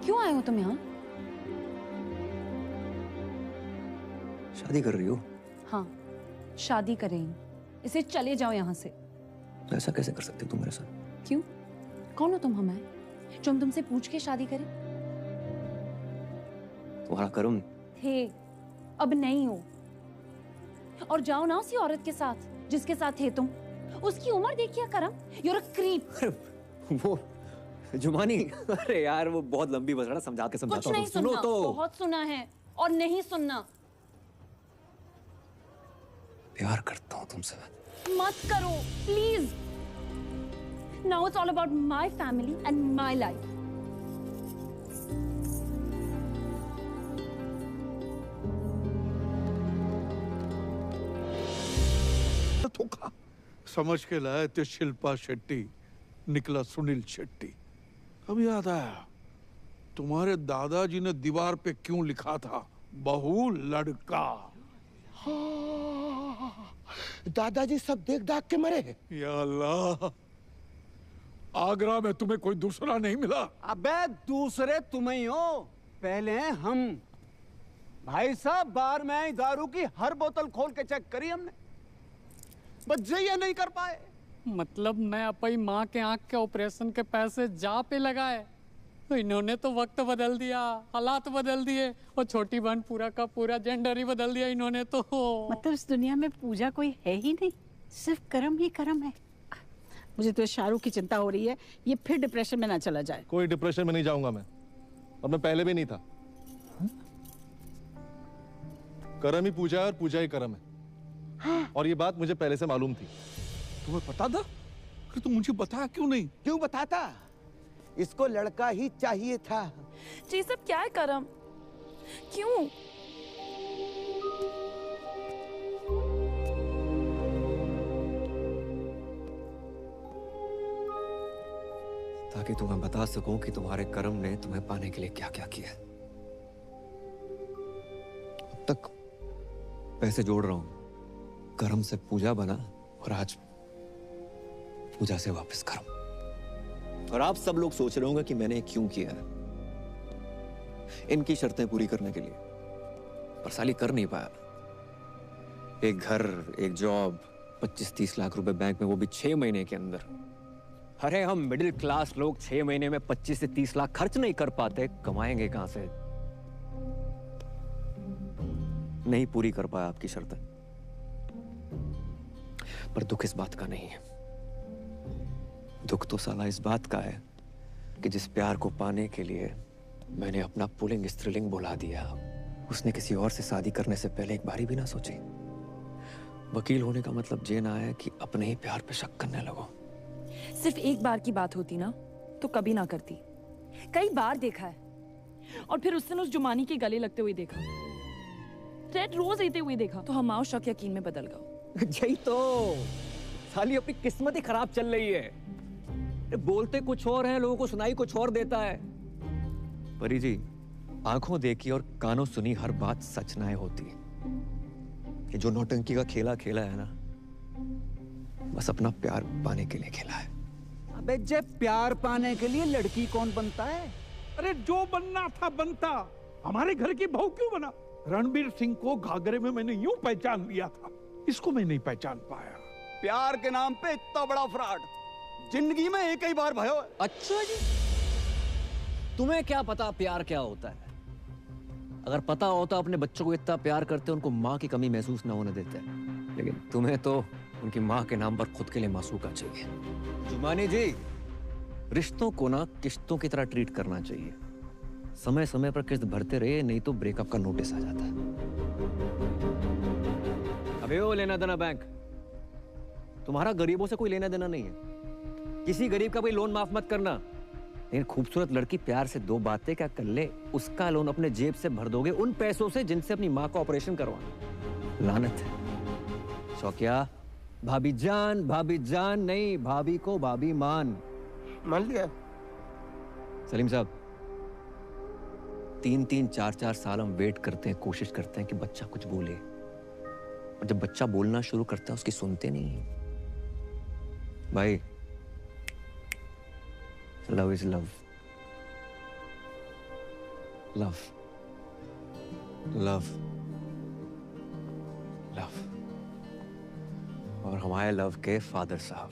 क्यों आए हो तुम यहाँ? शादी कर रही हो? हाँ, शादी करें। इसे चले जाओ यहाँ से। तो ऐसा कैसे कर सकते हो तुम मेरे साथ? क्यों? कौन हो तुम हमें जो हम तुमसे पूछ के शादी करें? तुम्हारा कर्म थे, अब नहीं हो। और जाओ ना उसी औरत के साथ जिसके साथ थे तुम। उसकी उम्र देखिए करम, you're a creep। वो जुमानी, अरे यार वो बहुत लंबी बस रहा, समझा के समझाता कुछ हूँ। नहीं सुनो सुनना, तो। बहुत सुना है और नहीं सुनना। प्यार करता हूँ तुमसे। मत करो please. Now it's all about my family and my life. समझ के लाए थे शिल्पा शेट्टी, निकला सुनील शेट्टी। अब याद आया, तुम्हारे दादाजी ने दीवार पे क्यों लिखा था, बहू लड़का। दादाजी सब देख दाख के मरे। या अल्लाह, आगरा में तुम्हें कोई दूसरा नहीं मिला? अबे दूसरे तुम ही हो, पहले हैं हम। भाई साहब बार में आई दारू की हर बोतल खोल के चेक करी हमने, बस ये नहीं कर पाए। मतलब मैं अपनी माँ के आंख के ऑपरेशन के पैसे जा पे लगाए, तो इन्होंने तो वक्त बदल दिया, हालात बदल दिए, और छोटी बहन पूरा का पूरा जेंडर ही बदल दिया इन्होंने तो। मतलब इस दुनिया में पूजा कोई है ही नहीं, सिर्फ कर्म ही कर्म है। मुझे तो शाहरुख की चिंता हो रही है, ये फिर डिप्रेशन में ना चला जाए। कोई डिप्रेशन में नहीं जाऊंगा मैं, और मैं पहले भी नहीं था। कर्म ही पूजा है और पूजा ही कर्म है। और ये बात मुझे पहले से मालूम थी। तुम्हें पता था? अरे तुम मुझे बताया क्यों नहीं? क्यों बताता? इसको लड़का ही चाहिए था। जी सब क्या है करम? क्यों? ताकि तुम्हें बता सकूं कि तुम्हारे कर्म ने तुम्हें पाने के लिए क्या क्या किया। अब तक पैसे जोड़ रहा हूं, कर्म से पूजा बना, और आज पूजा से वापस कर्म। और आप सब लोग सोच रहे होंगे कि मैंने क्यों किया है, इनकी शर्तें पूरी करने के लिए। पर साली कर नहीं पाया। एक घर, एक जॉब, 25-30 लाख रुपए बैंक में, वो भी 6 महीने के अंदर। अरे हम मिडिल क्लास लोग 6 महीने में 25 से 30 लाख खर्च नहीं कर पाते, कमाएंगे कहां से? नहीं पूरी कर पाया आपकी शर्तें। पर दुख इस बात का नहीं है। दुख तो साला इस बात का है कि जिस प्यार को पाने के लिए मैंने अपना पुल्लिंग स्त्रीलिंग बुला दिया, उसने किसी और से शादी करने से पहले एक बारी भी ना सोची। वकील होने का मतलब ये ना है कि अपने ही प्यार पे शक करने लगो। सिर्फ एक बार की बात होती ना तो कभी ना करती। कई बार देखा है, और फिर उस दिन उस जुमानी के गले लगते हुए देखा, रेड रोज लेते हुए देखा, तो हमारा शक यकीन में बदल गया। यही तो साली अपनी किस्मत ही खराब चल रही है। बोलते कुछ और है, लोगों को सुनाई कुछ और देता है। परी जी, आंखों देखी और कानों सुनी हर बात सच ना होती। ये जो नौटंकी का खेला खेला है ना, बस अपना प्यार पाने के लिए खेला है। अबे जब प्यार पाने के लिए लड़की कौन बनता है? अरे जो बनना था बनता। हमारे घर की बहू क्यों बना? रणबीर सिंह को घाघरे में मैंने यूं पहचान लिया था, इसको मैं नहीं पहचान पाया। प्यार के नाम पे इतना बड़ा फ्रॉड जिंदगी में एक ही बार भयो। अच्छा जी, तुम्हें क्या पता प्यार क्या होता है? अगर पता होता अपने बच्चों को इतना प्यार करते, उनको माँ की कमी महसूस ना होने देते। लेकिन तुम्हें तो उनकी माँ के नाम पर खुद के लिए मासूका चाहिए। जुमानी जी, रिश्तों को ना किस्तों की तरह ट्रीट करना चाहिए। समय समय पर किस्त भरते रहे, नहीं तो ब्रेकअप का नोटिस आ जाता है। अबे ओ लेना देना बैंक, तुम्हारा गरीबों से कोई लेना देना नहीं है। किसी गरीब का कोई लोन माफ मत करना। लेकिन खूबसूरत लड़की प्यार से दो बातें क्या कर ले, उसका लोन अपने जेब से भर दोगे उन पैसों से जिनसे अपनी माँ का ऑपरेशन करवाना। लानत है। शौकिया, भाभी जान नहीं, भाभी को भाभी मान लिया। सलीम साहब, 3-3, 4-4 साल हम वेट करते हैं, कोशिश करते हैं कि बच्चा कुछ बोले, और जब बच्चा बोलना शुरू करता है उसकी सुनते नहीं। भाई, love is love, love love love. और हमारे लव के फादर साहब,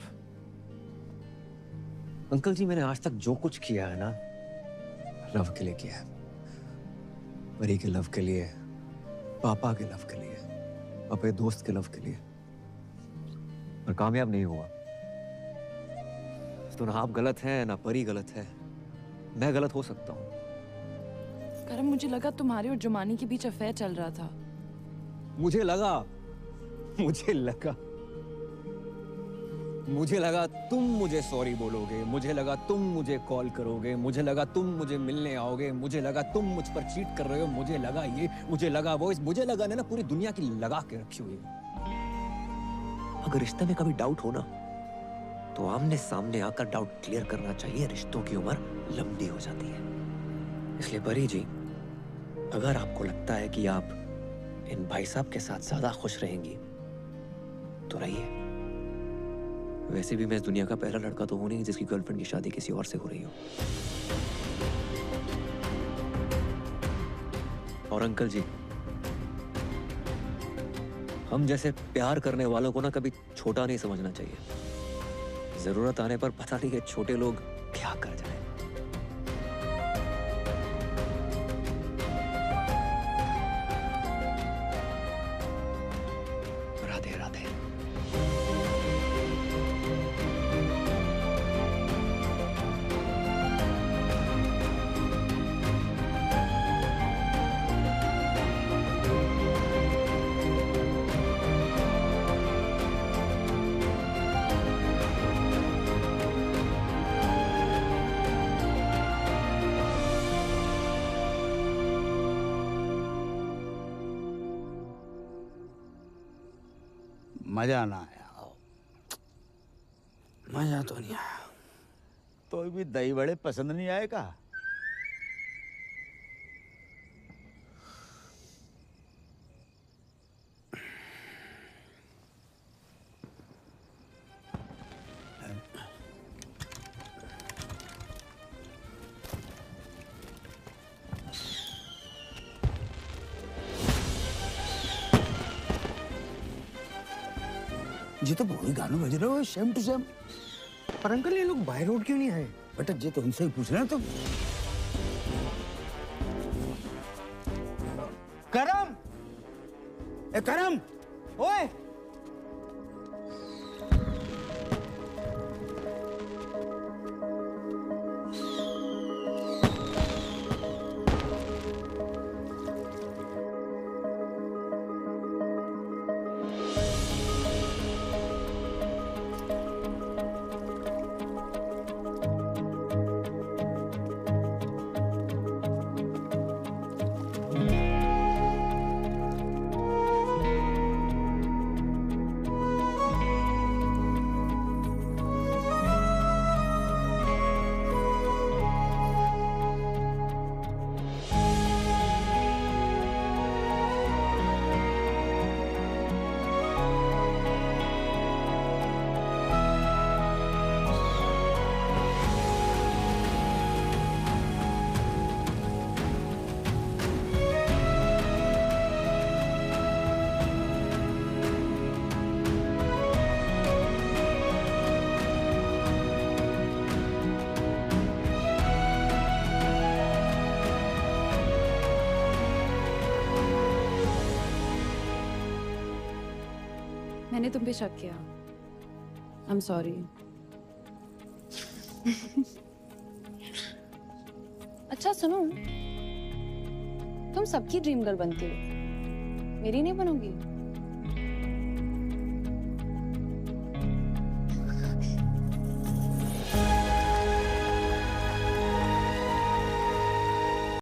अंकल जी, मैंने आज तक जो कुछ किया है ना, लव के लिए किया है। परी के लव के लिए, पापा के लव के लिए, अपने दोस्त के लव के लिए, पर कामयाब नहीं हुआ। तो ना आप गलत हैं ना परी गलत है, मैं गलत हो सकता हूँ। करम, मुझे लगा तुम्हारे और जुमानी के बीच अफेयर चल रहा था। मुझे लगा तुम मुझे सॉरी बोलोगे, मुझे लगा तुम मुझे कॉल करोगे, मुझे लगा तुम मुझे मिलने आओगे, मुझे लगा तुम मुझ पर चीट कर रहे हो, मुझे लगा ये, मुझे लगा वो, मुझे लगा ना पूरी दुनिया की लगा के रखी हुई। अगर रिश्ते में कभी डाउट हो ना, तो आमने सामने आकर डाउट क्लियर करना चाहिए। रिश्तों की उम्र लंबी हो जाती है। इसलिए परी जी, अगर आपको लगता है कि आप इन भाई साहब के साथ ज्यादा खुश रहेंगी तो रहिए। वैसे भी मैं इस दुनिया का पहला लड़का तो हूं नहीं जिसकी गर्लफ्रेंड की शादी किसी और से हो रही हो। और अंकल जी, हम जैसे प्यार करने वालों को ना कभी छोटा नहीं समझना चाहिए। जरूरत आने पर पता नहीं है छोटे लोग क्या कर जाए। राधे राधे। मजा ना आया। मजा तो नहीं आया। तो भी दही बड़े पसंद नहीं आए का? जी तो वही गाना बज रहे हो, सेम टू सेम। पर अंकल, ये लोग बाय रोड क्यों नहीं आए? बेटा जी तो उनसे ही पूछ रहे हैं। तो करम, ए करम, ओए मैंने तुम पे शक किया। I am sorry. अच्छा सुनो, तुम सबकी ड्रीम गर्ल बनती हो, मेरी नहीं बनोगी?